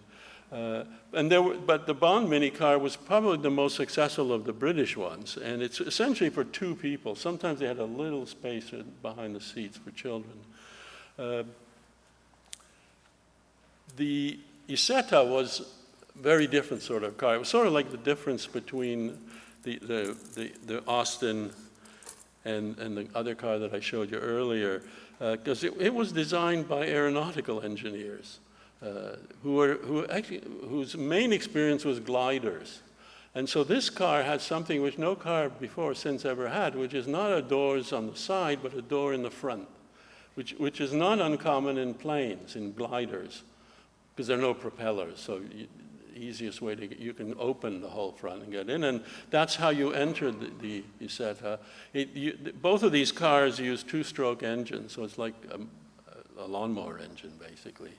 But the Bond Mini car was probably the most successful of the British ones, and it's essentially for two people. Sometimes they had a little space behind the seats for children. The Isetta was very different sort of car. It was sort of like the difference between the Austin and the other car that I showed you earlier, because it was designed by aeronautical engineers whose main experience was gliders. And so this car had something which no car before or since ever had, which is not a doors on the side, but a door in the front, which is not uncommon in planes, in gliders, because there are no propellers. So easiest way you can open the whole front and get in, and that's how you enter the Isetta. Both of these cars use two-stroke engines, so it's like a lawnmower engine, basically.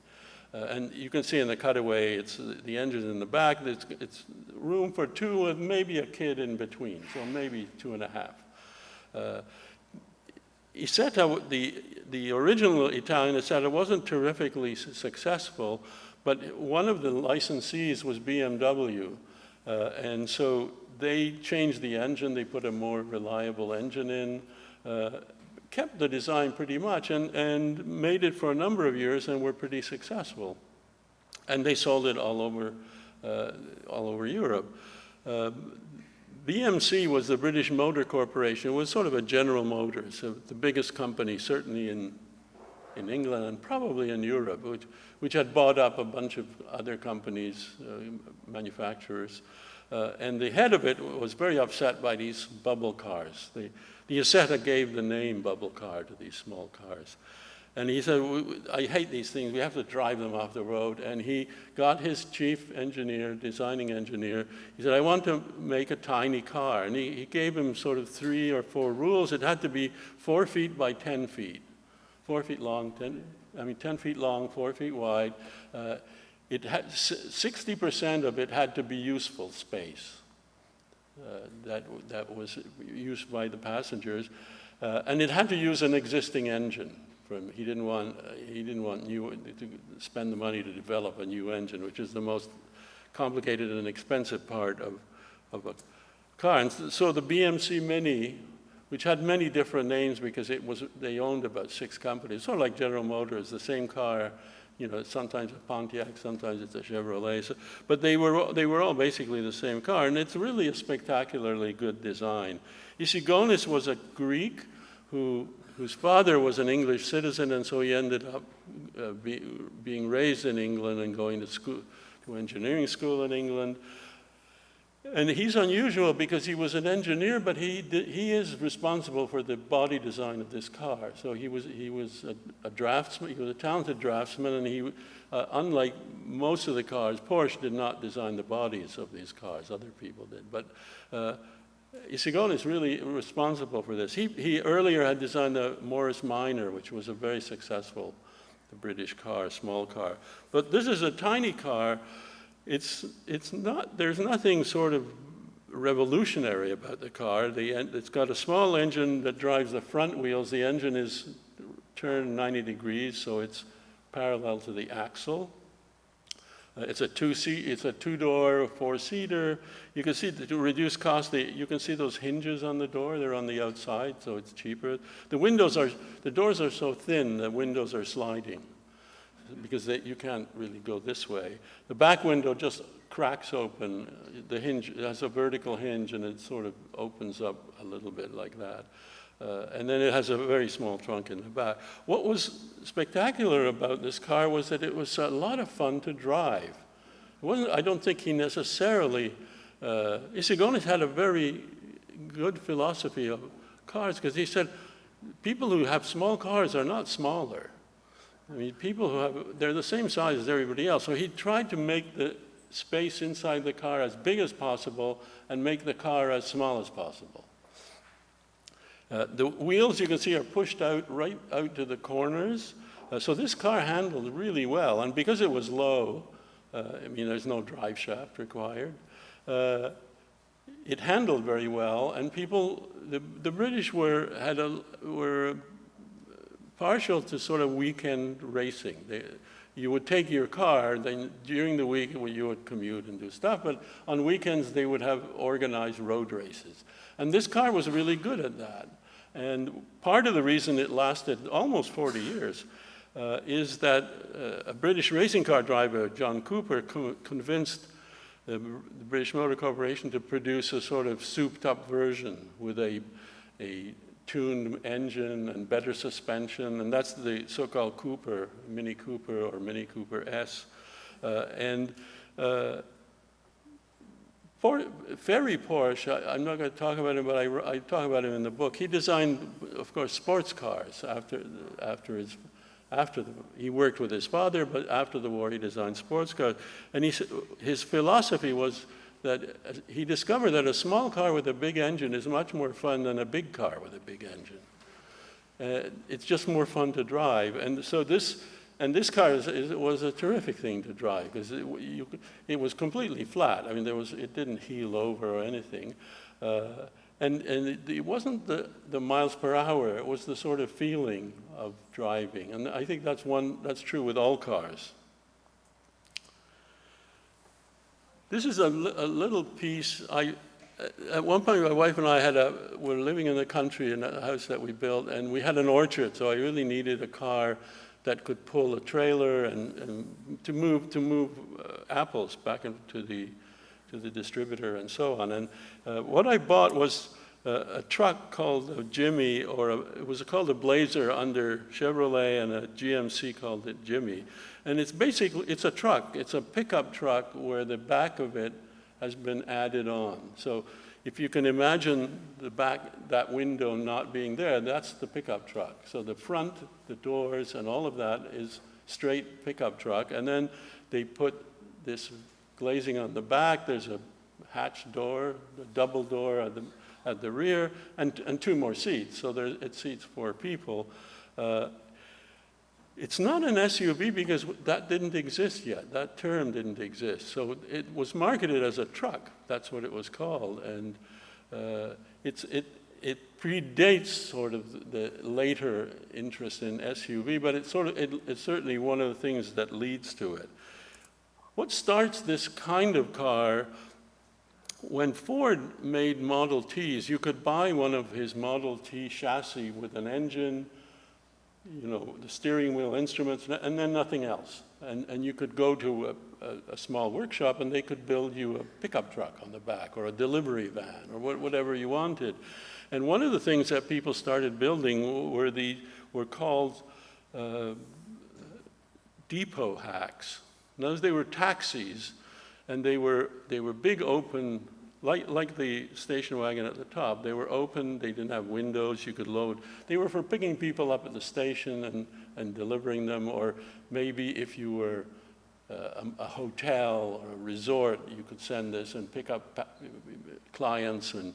And you can see in the cutaway, it's the engine's in the back. It's room for two with maybe a kid in between, so maybe 2.5. Isetta, the original Italian Isetta wasn't terrifically successful, but one of the licensees was BMW, and so they changed the engine. They put a more reliable engine in, kept the design pretty much, and made it for a number of years and were pretty successful. And they sold it all over Europe. BMC was the British Motor Corporation. It was sort of a General Motors, so the biggest company certainly in England and probably in Europe, which had bought up a bunch of other companies, manufacturers. And the head of it was very upset by these bubble cars. The Isetta gave the name bubble car to these small cars. And he said, I hate these things, we have to drive them off the road. And he got his chief engineer, designing engineer, he said, I want to make a tiny car. And he gave him sort of 3 or 4 rules. It had to be 4 feet by 10 feet. 4 feet long, 10 feet long, 4 feet wide. It had 60% of it had to be useful space that was used by the passengers, and it had to use an existing engine. He didn't want to spend the money to develop a new engine, which is the most complicated and expensive part of a car. And so the BMC Mini, which had many different names because they owned about 6 companies, sort of like General Motors, the same car, you know, sometimes a Pontiac, sometimes it's a Chevrolet, but they were all basically the same car, and it's really a spectacularly good design. Isigonis was a Greek whose father was an English citizen, and so he ended up being raised in England and going to engineering school in England. And he's unusual because he was an engineer, but he is responsible for the body design of this car. So he was a draftsman. He was a talented draftsman, and he, unlike most of the cars, Porsche did not design the bodies of these cars. Other people did, but Isigonis is really responsible for this. He earlier had designed the Morris Minor, which was a very successful British car, small car. But this is a tiny car. It's not, there's nothing sort of revolutionary about the car. It's got a small engine that drives the front wheels. The engine is turned 90 degrees, so it's parallel to the axle. It's a 2-door, 4-seater. You can see, to reduce cost, you can see those hinges on the door. They're on the outside, so it's cheaper. The doors are so thin, the windows are sliding, because you can't really go this way. The back window just cracks open. The hinge has a vertical hinge, and it sort of opens up a little bit like that. And then it has a very small trunk in the back. What was spectacular about this car was that it was a lot of fun to drive. I don't think he necessarily, Isigonis had a very good philosophy of cars, because he said, people who have small cars are not smaller. I mean, they're the same size as everybody else. So he tried to make the space inside the car as big as possible and make the car as small as possible. The wheels, you can see, are pushed out right out to the corners. So this car handled really well. And because it was low, I mean, there's no drive shaft required, it handled very well. And the British were partial to sort of weekend racing. You would take your car, then during the week you would commute and do stuff, but on weekends they would have organized road races. And this car was really good at that. And part of the reason it lasted almost 40 years is that a British racing car driver, John Cooper, convinced the British Motor Corporation to produce a sort of souped-up version with a tuned engine and better suspension, and that's the so-called Cooper, Mini Cooper or Mini Cooper S. Ferry Porsche, I'm not going to talk about him, but I talk about him in the book. He designed, of course, sports cars he worked with his father, but after the war he designed sports cars. And his philosophy was that he discovered that a small car with a big engine is much more fun than a big car with a big engine. It's just more fun to drive. And so this car was a terrific thing to drive, because it was completely flat. I mean, it didn't heel over or anything. And it wasn't the miles per hour, it was the sort of feeling of driving. And I think that's true with all cars. This is a little piece. At one point, my wife and I were living in the country in a house that we built, and we had an orchard, so I really needed a car that could pull a trailer and to move apples back into the to the distributor and so on. And what I bought was a truck called a Jimmy, it was called a Blazer under Chevrolet, and a GMC called it Jimmy. And it's basically, it's a truck. It's a pickup truck where the back of it has been added on. So if you can imagine the back, that window not being there, that's the pickup truck. So the front, the doors, and all of that is straight pickup truck. And then they put this glazing on the back. There's a hatch door, a double door at the rear, and two more seats. So it seats 4 people. It's not an SUV because that didn't exist yet. That term didn't exist. So it was marketed as a truck. That's what it was called. And it predates sort of the later interest in SUV, but it's certainly one of the things that leads to it. What starts this kind of car, when Ford made Model Ts, you could buy one of his Model T chassis with an engine, the steering wheel instruments, and then nothing else. And you could go to a small workshop and they could build you a pickup truck on the back, or a delivery van, or whatever you wanted. And one of the things that people started building were called depot hacks. Those, they were taxis, and they were big open, like the station wagon at the top. They were open, they didn't have windows, you could load. They were for picking people up at the station and delivering them, or maybe if you were a hotel or a resort, you could send this and pick up clients and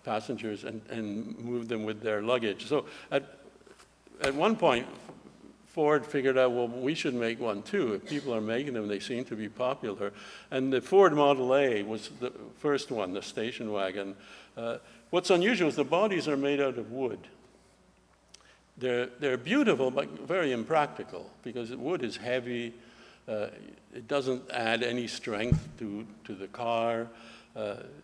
passengers and move them with their luggage. So at one point, Ford figured out, well, we should make one too. If people are making them, they seem to be popular. And the Ford Model A was the first one, the station wagon. What's unusual is the bodies are made out of wood. They're beautiful, but very impractical, because wood is heavy. It doesn't add any strength to the car.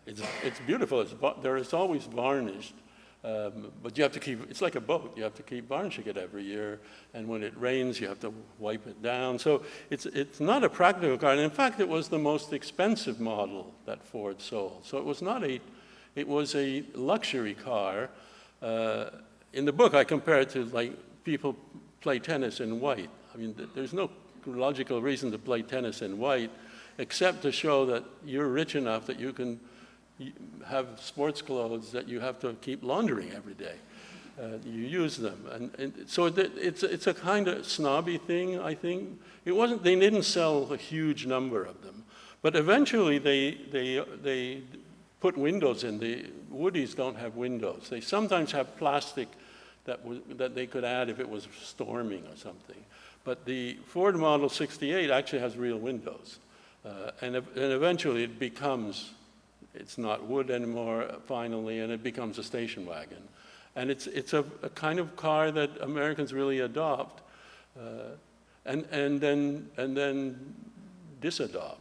It's beautiful. It's always varnished. But you have to keep, it's like a boat, you have to keep varnishing it every year, and when it rains you have to wipe it down. So it's not a practical car, and in fact it was the most expensive model that Ford sold. So it was a luxury car. In the book I compare it to like people play tennis in white. I mean, there's no logical reason to play tennis in white except to show that you're rich enough that you can have sports clothes that you have to keep laundering every day. You use them, and so it's a kind of snobby thing, I think. They didn't sell a huge number of them, but eventually they put windows in. The Woodies don't have windows. They sometimes have plastic that they could add if it was storming or something. But the Ford Model 68 actually has real windows, and eventually it's not wood anymore, finally, and it becomes a station wagon. And it's a kind of car that Americans really adopt, and then disadopt.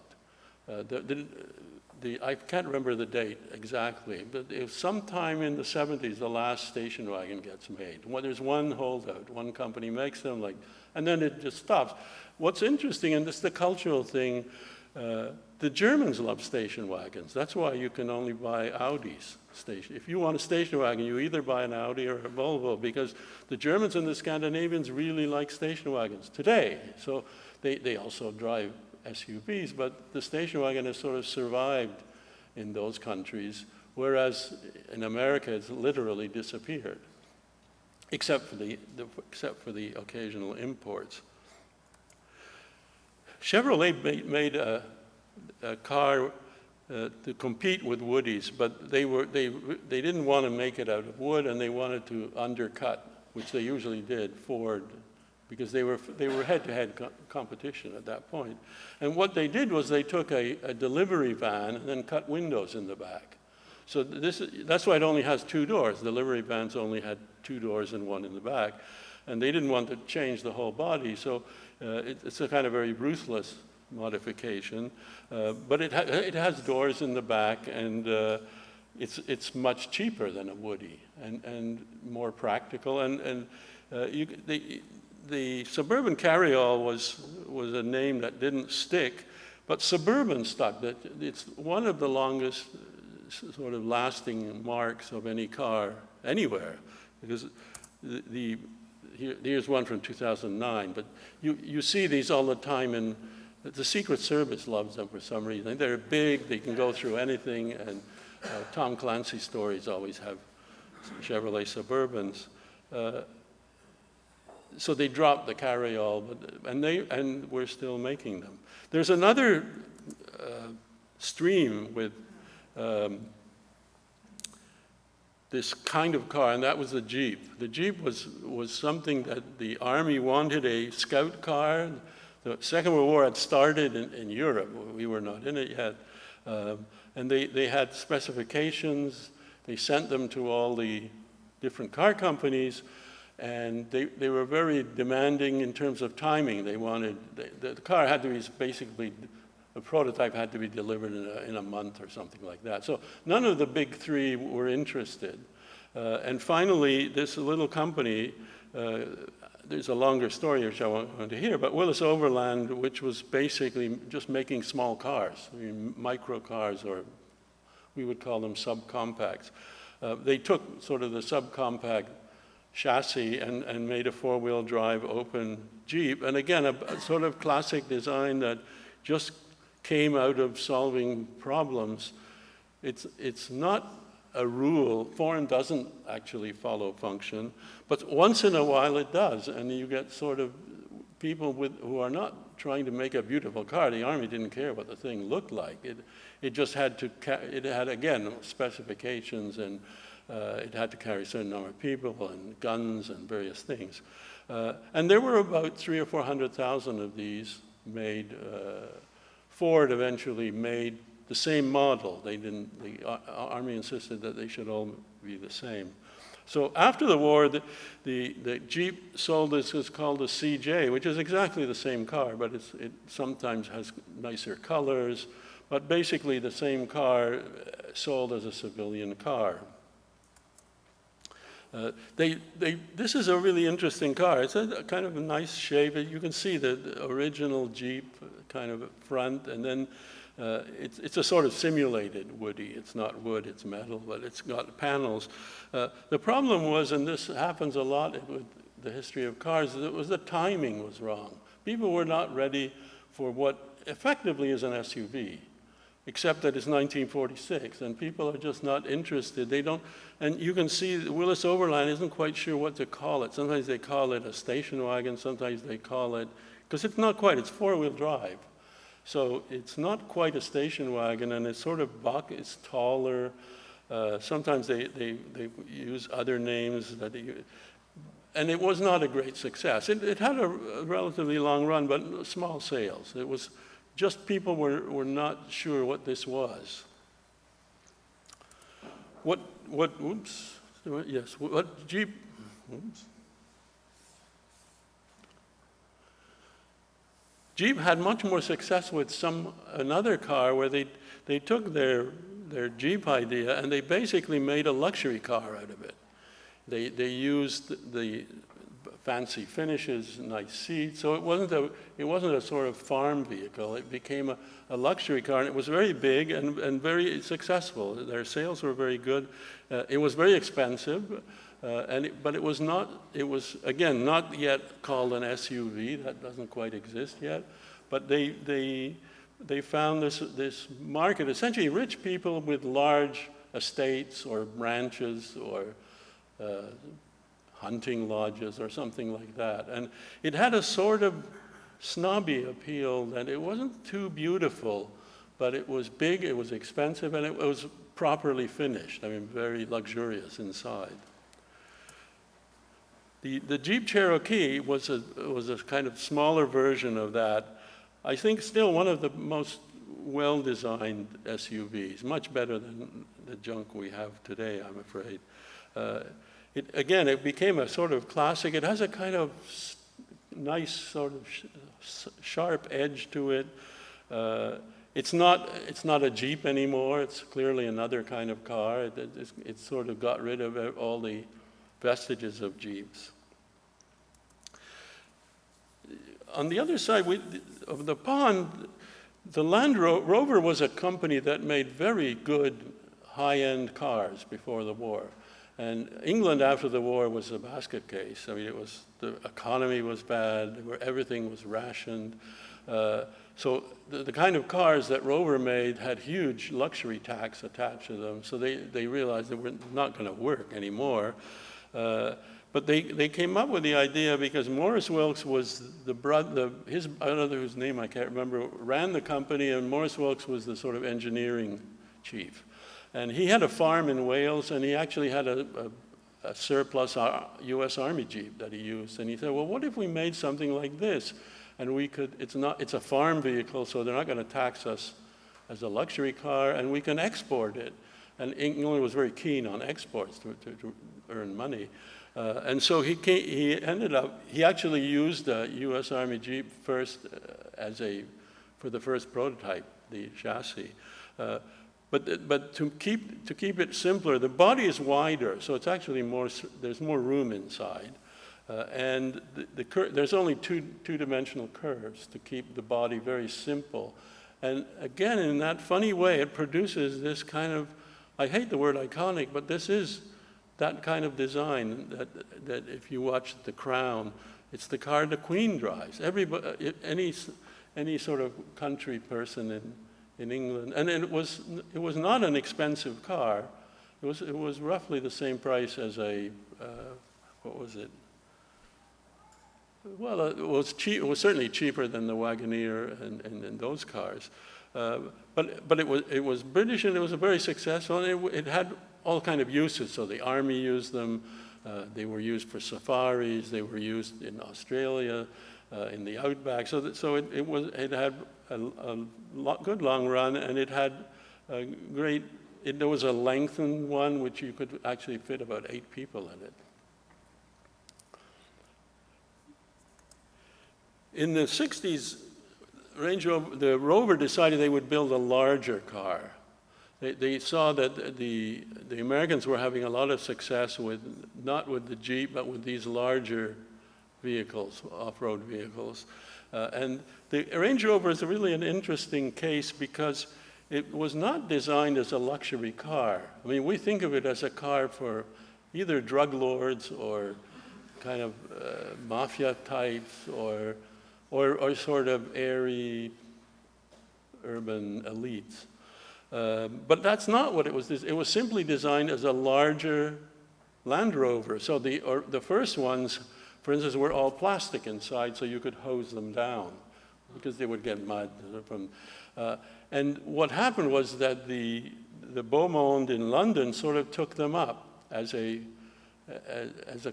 I can't remember the date exactly, but it was sometime in the 70s the last station wagon gets made. There's one holdout, one company makes them, and then it just stops. What's interesting, and this is the cultural thing, the Germans love station wagons. That's why you can only buy Audis. If you want a station wagon, you either buy an Audi or a Volvo, because the Germans and the Scandinavians really like station wagons today. So they also drive SUVs, but the station wagon has sort of survived in those countries, whereas in America it's literally disappeared, except for the occasional imports. Chevrolet made a car to compete with Woodies, but they didn't want to make it out of wood, and they wanted to undercut, which they usually did, Ford, because they were head-to-head competition at that point. And what they did was they took a delivery van and then cut windows in the back. So that's why it only has 2 doors. Delivery vans only had 2 doors and one in the back, and they didn't want to change the whole body. So it's a kind of very ruthless modification, but it has doors in the back, and it's much cheaper than a Woody and more practical. And the Suburban Carryall was a name that didn't stick, But Suburban stuck. It's one of the longest sort of lasting marks of any car anywhere, because here's one from 2009, but you see these all the time, and the Secret Service loves them for some reason. They're big, they can go through anything, and Tom Clancy stories always have Chevrolet Suburbans. So they dropped the carryall, and we're still making them. There's another stream with this kind of car, and that was the Jeep. The Jeep was something that the Army wanted, a scout car. The Second World War had started in Europe. We were not in it yet. And they had specifications. They sent them to all the different car companies, and they were very demanding in terms of timing. They wanted, the car had to be basically, a prototype had to be delivered in a month or something like that. So none of the big three were interested. And finally, this little company, there's a longer story which I won't want to hear, but Willis Overland, which was basically just making small cars, I mean, micro cars, or we would call them subcompacts. They took sort of the subcompact chassis and made a four-wheel drive open Jeep. And again, a sort of classic design that just came out of solving problems. It's not a rule. Form doesn't actually follow function, but once in a while it does, and you get sort of people who are not trying to make a beautiful car. The Army didn't care what the thing looked like. It just had to, it had, again, specifications, and it had to carry a certain number of people and guns and various things. And there were about 300,000 or 400,000 of these made. Ford eventually made the same model. They didn't, the Army insisted that they should all be the same. So after the war, the Jeep sold this, what's called a CJ, which is exactly the same car, but it sometimes has nicer colors, but basically the same car sold as a civilian car. This is a really interesting car. It's a kind of a nice shape. You can see the original Jeep kind of front, and then it's a sort of simulated woodie. It's not wood, it's metal, but it's got panels. The problem was, and this happens a lot with the history of cars, is the timing was wrong. People were not ready for what effectively is an SUV, except that it's 1946, and people are just not interested. They don't, and you can see Willis Overland isn't quite sure what to call it. Sometimes they call it a station wagon, sometimes they call it, because it's not quite, it's four-wheel drive. So it's not quite a station wagon, and it's sort of it's taller. Sometimes they use other names, and it was not a great success. It had a relatively long run, but small sales. It was just people were not sure what this was. What Jeep, Jeep had much more success with another car where they took their Jeep idea and they basically made a luxury car out of it. They used the fancy finishes, nice seats, so it wasn't a sort of farm vehicle. It became a luxury car, and it was very big and very successful. Their sales were very good. It was very expensive, but it was again not yet called an SUV. That doesn't quite exist yet. But they found this market, essentially rich people with large estates or ranches or hunting lodges or something like that. And it had a sort of snobby appeal that it wasn't too beautiful, but it was big, it was expensive, and it was properly finished. I mean, very luxurious inside. The Jeep Cherokee was a kind of smaller version of that. I think still one of the most well-designed SUVs, much better than the junk we have today, I'm afraid. Again, it became a sort of classic. It has a kind of nice sort of sharp edge to it. It's not a Jeep anymore. It's clearly another kind of car. It sort of got rid of all the vestiges of Jeeps. On the other side of the pond, The Rover was a company that made very good high-end cars before the war. And England after the war was a basket case. I mean, the economy was bad, everything was rationed. So the kind of cars that Rover made had huge luxury tax attached to them. So they realized they were not going to work anymore. But they came up with the idea because Maurice Wilks was the brother, I don't know whose name I can't remember, ran the company, and Maurice Wilks was the sort of engineering chief. And he had a farm in Wales, and he actually had a surplus US Army Jeep that he used. And he said, well, what if we made something like this? And it's a farm vehicle, so they're not going to tax us as a luxury car, and we can export it. And England was very keen on exports to earn money. And so he actually used a US Army Jeep first for the first prototype, the chassis. But to keep it simpler, the body is wider, so it's actually there's more room inside. And there's only two-dimensional curves to keep the body very simple. And again, in that funny way, it produces this kind of, I hate the word iconic, but this is that kind of design that if you watch The Crown, it's the car the Queen drives. Everybody, any sort of country person in England, and it was not an expensive car. It was roughly the same price as a what was it? Well, it was cheap. It was certainly cheaper than the Wagoneer and those cars. But it was British, and it was very successful, and it had all kind of uses. So the army used them. They were used for safaris. They were used in Australia, in the outback. So it had a good long run, and it had a great. There was a lengthened one which you could actually fit about 8 people in it. In the 60s, the Rover decided they would build a larger car. They saw that the Americans were having a lot of success not with the Jeep, but with these larger vehicles, off-road vehicles. And the Range Rover is really an interesting case because it was not designed as a luxury car. I mean, we think of it as a car for either drug lords or kind of mafia types or sort of airy urban elites. But that's not what it was. It was simply designed as a larger Land Rover. So the first ones, for instance, were all plastic inside, so you could hose them down because they would get mud from. And what happened was that the Beau Monde in London sort of took them up as a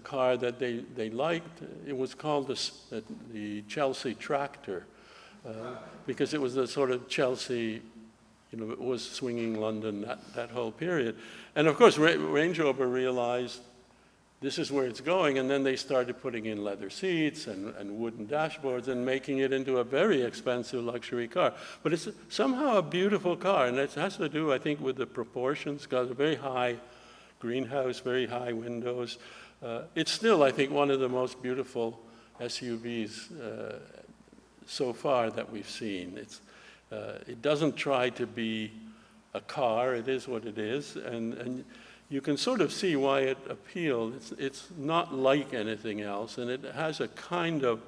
car that they liked. It was called the Chelsea Tractor because it was the sort of Chelsea, it was swinging London that whole period. And of course, Range Rover realized this is where it's going, and then they started putting in leather seats and wooden dashboards and making it into a very expensive luxury car. But it's somehow a beautiful car, and it has to do, I think, with the proportions. It's got a very high greenhouse, very high windows. It's still, I think, one of the most beautiful SUVs so far that we've seen. It doesn't try to be a car. It is what it is, and you can sort of see why it appealed. It's not like anything else, and it has a kind of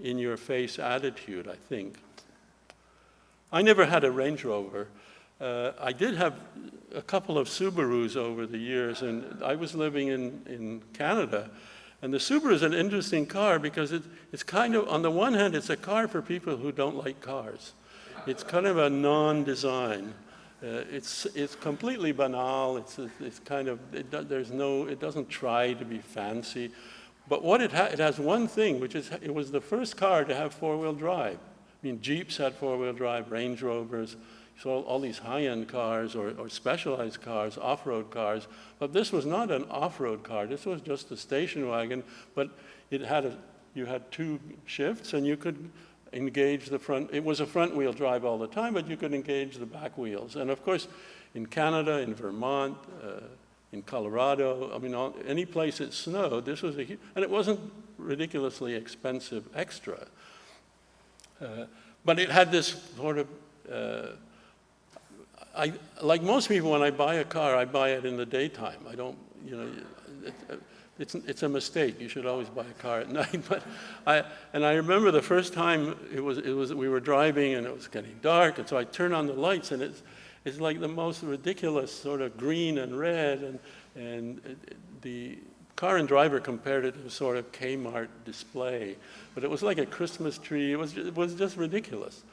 in-your-face attitude, I think. I never had a Range Rover. I did have a couple of Subarus over the years, and I was living in Canada. And the Subaru is an interesting car because it's kind of, on the one hand, it's a car for people who don't like cars. It's kind of a non-design. It's completely banal. It's kind of, it doesn't try to be fancy. But what it has one thing, which is it was the first car to have four-wheel drive. I mean, Jeeps had four-wheel drive, Range Rovers, so all these high-end cars or specialized cars, off-road cars. But this was not an off-road car. This was just a station wagon, but you had 2 shifts, and you could engage the front. It was a front-wheel drive all the time, but you could engage the back wheels. And of course, in Canada, in Vermont, in Colorado, I mean, any place it snowed, this was and it wasn't ridiculously expensive extra. but it had this sort of, like most people, when I buy a car, I buy it in the daytime. I don't, you know, it's a mistake. You should always buy a car at night. But I remember the first time we were driving and it was getting dark, and so I turned on the lights, and it's like the most ridiculous sort of green and red, and the car and driver compared it to a sort of Kmart display, but it was like a Christmas tree. It was just ridiculous.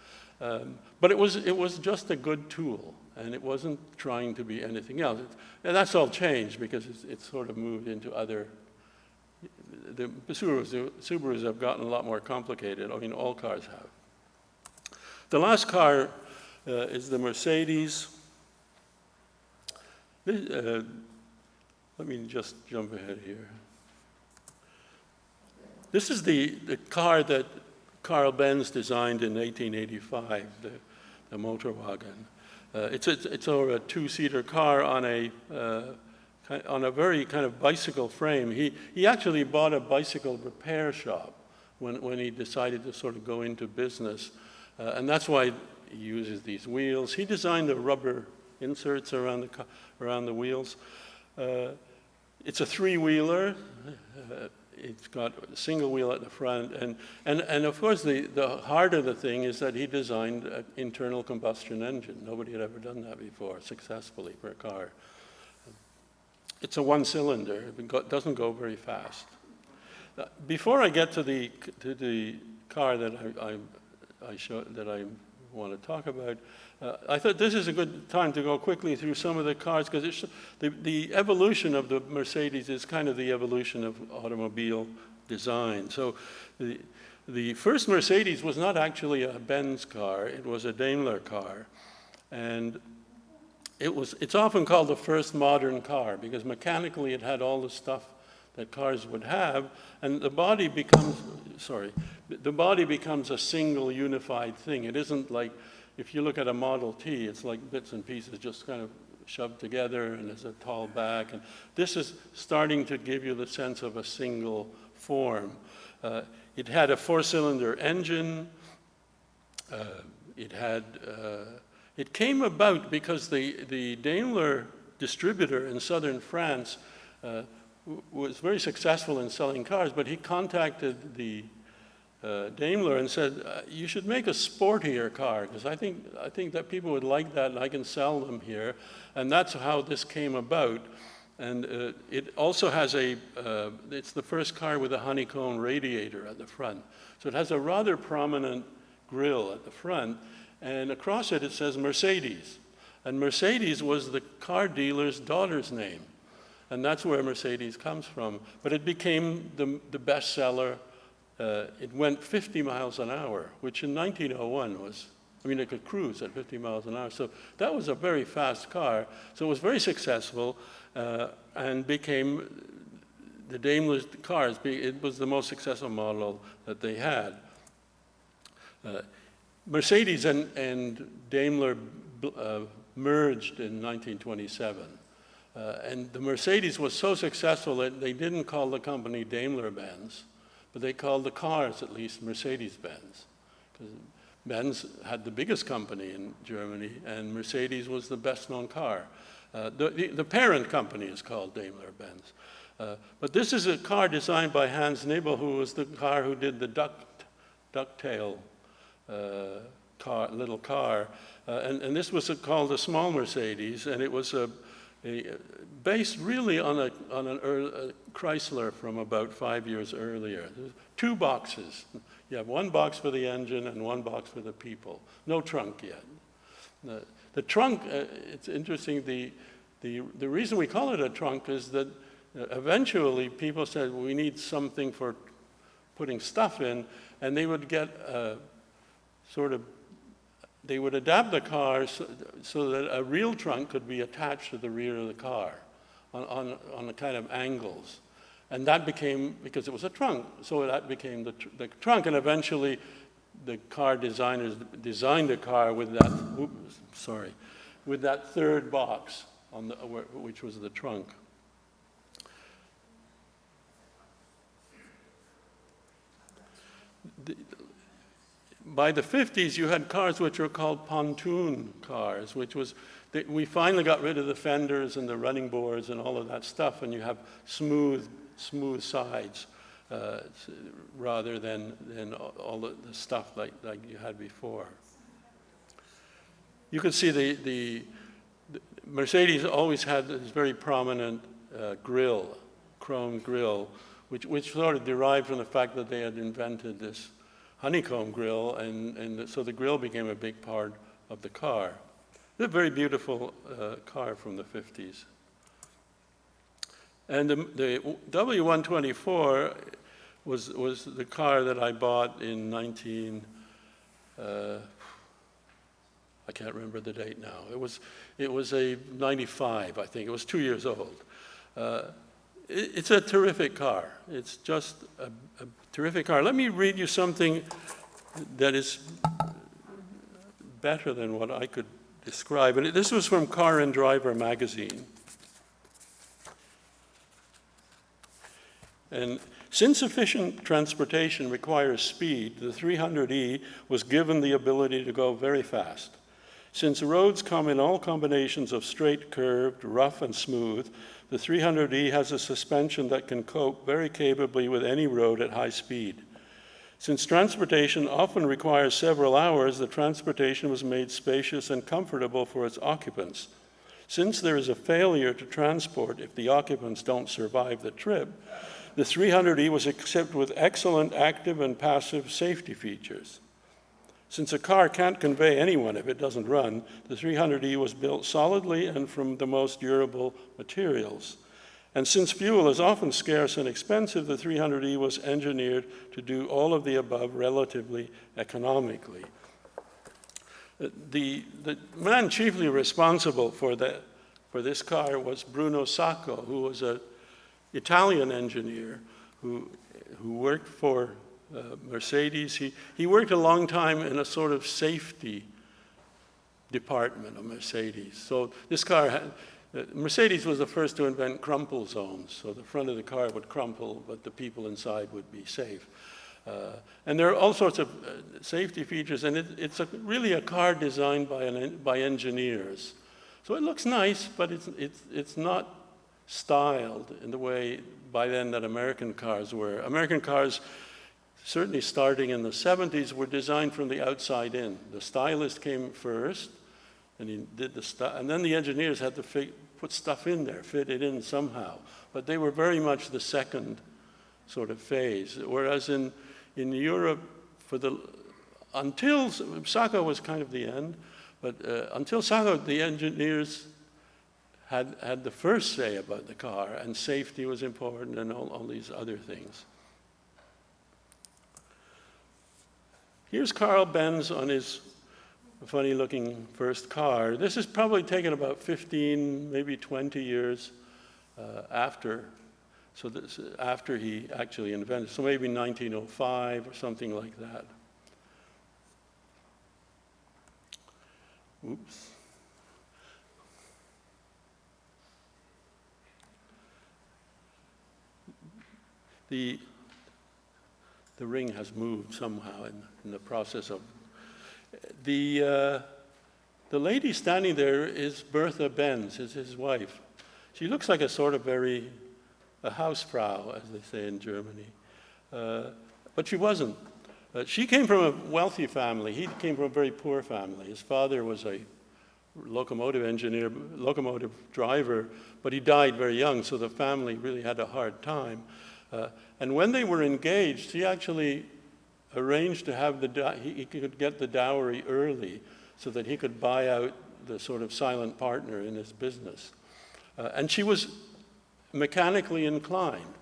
But it was just a good tool, and it wasn't trying to be anything else. And that's all changed because it's sort of moved into other. The Subarus have gotten a lot more complicated. I mean, all cars have. The last car is the Mercedes. Let me just jump ahead here. This is the car that Carl Benz designed in 1885, the motor wagon. It's over a two-seater car on a very kind of bicycle frame. He actually bought a bicycle repair shop when he decided to sort of go into business, and that's why he uses these wheels. He designed the rubber inserts around the wheels. It's a three-wheeler. It's got a single wheel at the front, and of course the heart of the thing is that he designed an internal combustion engine. Nobody had ever done that before successfully for a car. It's a one-cylinder. It doesn't go very fast. Before I get to the car that I want to talk about, I thought this is a good time to go quickly through some of the cars, because the evolution of the Mercedes is kind of the evolution of automobile design. So the first Mercedes was not actually a Benz car, it was a Daimler car. And it's often called the first modern car because mechanically it had all the stuff that cars would have, and the body becomes a single unified thing. It isn't like, if you look at a Model T, it's like bits and pieces just kind of shoved together, and there's a tall back. And this is starting to give you the sense of a single form. It had a four-cylinder engine. It came about because the Daimler distributor in southern France was very successful in selling cars, but he contacted the Daimler and said, you should make a sportier car, because I think that people would like that and I can sell them here. And that's how this came about. And it also has it's the first car with a honeycomb radiator at the front. So it has a rather prominent grille at the front, and across it says Mercedes. And Mercedes was the car dealer's daughter's name. And that's where Mercedes comes from. But it became the bestseller. It went 50 miles an hour, which in 1901 was, it could cruise at 50 miles an hour. So that was a very fast car. So it was very successful and became the Daimler cars. It was the most successful model that they had. Mercedes and Daimler merged in 1927. And the Mercedes was so successful that they didn't call the company Daimler-Benz, but they called the cars, at least, Mercedes-Benz. Because Benz had the biggest company in Germany, and Mercedes was the best-known car. The parent company is called Daimler-Benz. But this is a car designed by Hans Nibel, who was the car who did the ducktail little car. And this was called a small Mercedes, and it was based really on a Chrysler from about 5 years earlier. There's two boxes. You have one box for the engine and one box for the people. No trunk yet. The trunk, it's interesting, the reason we call it a trunk is that eventually people said, we need something for putting stuff in, and they would get they would adapt the car so that a real trunk could be attached to the rear of the car on a kind of angles. And that became, because it was a trunk, so that became the trunk. And eventually the car designers designed a car with that third box which was the trunk. by the 50s, you had cars which were called pontoon cars, which was, we finally got rid of the fenders and the running boards and all of that stuff, and you have smooth sides rather than all the stuff like you had before. You can see the Mercedes always had this very prominent grille, chrome grille, which sort of derived from the fact that they had invented this honeycomb grille, and so the grille became a big part of the car. It's a very beautiful car from the 50s. And the W124 was the car that I bought in I can't remember the date now. It was a 95, I think. It was 2 years old. It's a terrific car. It's just a terrific car. Let me read you something that is better than what I could describe. And this was from Car and Driver magazine. And since efficient transportation requires speed, the 300E was given the ability to go very fast. Since roads come in all combinations of straight, curved, rough, and smooth, the 300E has a suspension that can cope very capably with any road at high speed. Since transportation often requires several hours, the transportation was made spacious and comfortable for its occupants. Since there is a failure to transport if the occupants don't survive the trip, the 300E was equipped with excellent active and passive safety features. Since a car can't convey anyone if it doesn't run, the 300E was built solidly and from the most durable materials. And since fuel is often scarce and expensive, the 300E was engineered to do all of the above relatively economically. The man chiefly responsible for this car was Bruno Sacco, who was an Italian engineer who worked for Mercedes. He worked a long time in a sort of safety department of Mercedes. So this car Mercedes was the first to invent crumple zones. So the front of the car would crumple, but the people inside would be safe. And there are all sorts of safety features, and it's really a car designed by engineers. So it looks nice, but it's not styled in the way by then that American cars were. American cars, certainly starting in the 70s, were designed from the outside in. The stylist came first, and he did and then the engineers had to put stuff in there, fit it in somehow. But they were very much the second sort of phase. Whereas in Europe, until Sacco was kind of the end, but until Sacco, the engineers had the first say about the car, and safety was important and all these other things. Here's Carl Benz on his funny-looking first car. This is probably taken about 15, maybe 20 years after he actually invented, so maybe 1905 or something like that. Oops. The ring has moved somehow in the process of the lady standing there is Bertha Benz, is his wife. She looks like a sort of a Hausfrau, as they say in Germany, but she wasn't. She came from a wealthy family. He came from a very poor family. His father was a locomotive engineer, locomotive driver, but he died very young, so the family really had a hard time. And when they were engaged, he actually arranged to have he could get the dowry early so that he could buy out the sort of silent partner in his business. And she was mechanically inclined.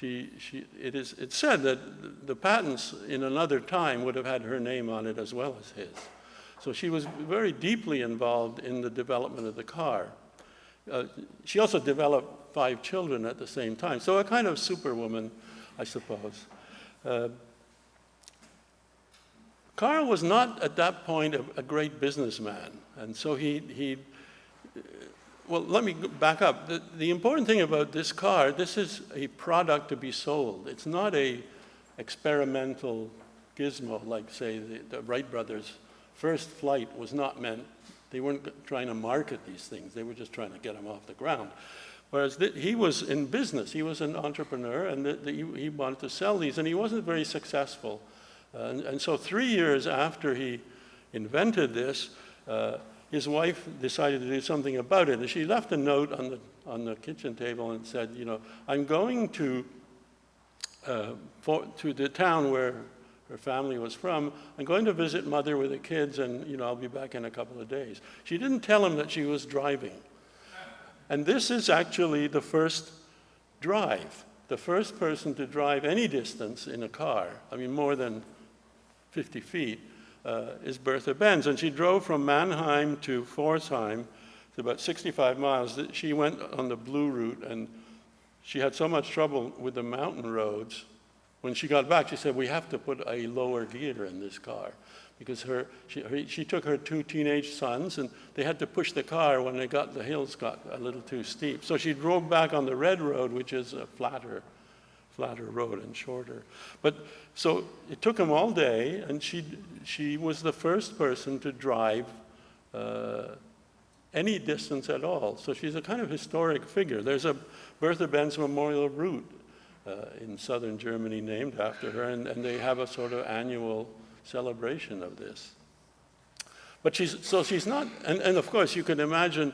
It's said that the patents in another time would have had her name on it as well as his. So she was very deeply involved in the development of the car. She also developed 5 children at the same time, so a kind of superwoman, I suppose. Carl was not at that point a great businessman, and so well, let me back up. The important thing about this car, this is a product to be sold. It's not a experimental gizmo, like, say, the Wright brothers' first flight was not meant, they weren't trying to market these things, they were just trying to get them off the ground. Whereas he was in business, he was an entrepreneur, and he wanted to sell these, and he wasn't very successful. And so 3 years after he invented this, his wife decided to do something about it, and she left a note on the kitchen table and said, you know, I'm going to the town where her family was from. I'm going to visit Mother with the kids, and you know, I'll be back in a couple of days. She didn't tell him that she was driving. And this is actually the first drive. The first person to drive any distance in a car, I mean more than 50 feet, is Bertha Benz. And she drove from Mannheim to Pforzheim, it's about 65 miles. She went on the blue route, and she had so much trouble with the mountain roads. When she got back, she said, we have to put a lower gear in this car, because she took her 2 teenage sons, and they had to push the car when the hills got a little too steep. So she drove back on the red road, which is a flatter road and shorter. But so it took them all day, and she was the first person to drive any distance at all. So she's a kind of historic figure. There's a Bertha Benz Memorial Route in southern Germany named after her, and they have a sort of annual celebration of this. But she's not, and of course you can imagine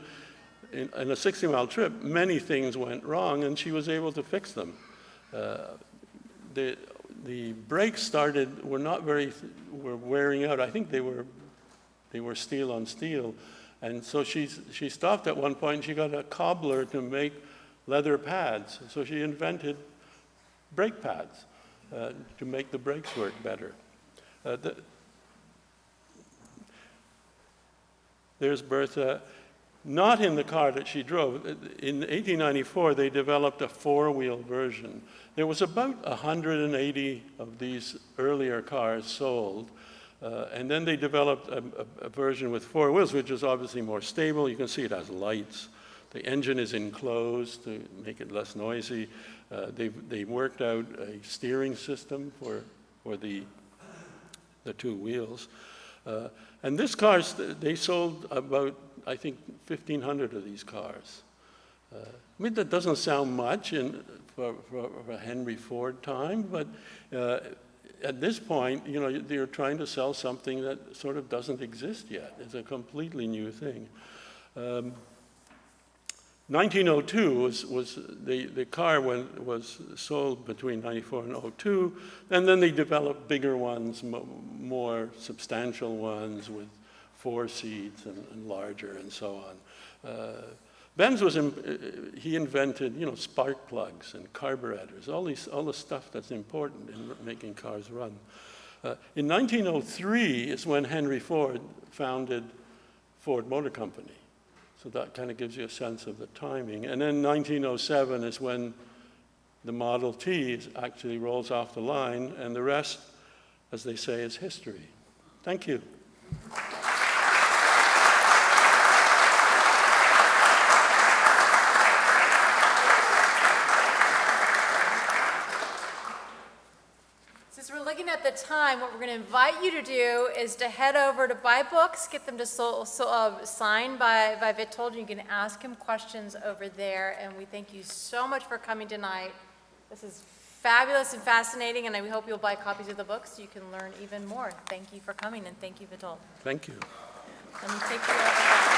in a 60-mile trip, many things went wrong, and she was able to fix them. The brakes were wearing out. I think they were steel on steel. And so she stopped at one point, and she got a cobbler to make leather pads. So she invented brake pads to make the brakes work better. There's Bertha, not in the car that she drove. In 1894, they developed a 4-wheel version. There was about 180 of these earlier cars sold. And then they developed a version with 4 wheels, which is obviously more stable. You can see it has lights. The engine is enclosed to make it less noisy. They worked out a steering system for the 2 wheels. And this car, they sold about, I think, 1,500 of these cars. I mean, that doesn't sound much for a Henry Ford time, but at this point, you know, they're trying to sell something that sort of doesn't exist yet. It's a completely new thing. 1902 was the car was sold between 94 and 02, and then they developed bigger ones, more substantial ones with 4 seats and larger and so on. Benz he invented, you know, spark plugs and carburetors, all the stuff that's important in making cars run. In 1903 is when Henry Ford founded Ford Motor Company. So that kind of gives you a sense of the timing. And then 1907 is when the Model T actually rolls off the line, and the rest, as they say, is history. Thank you. Since we're looking at the time, what we're going to invite you to do is to head over to buy books, get them to signed by Witold. You can ask him questions over there, and we thank you so much for coming tonight. This is fabulous and fascinating, and we hope you'll buy copies of the books so you can learn even more. Thank you for coming, and thank you, Witold. Thank you. Let me take you over.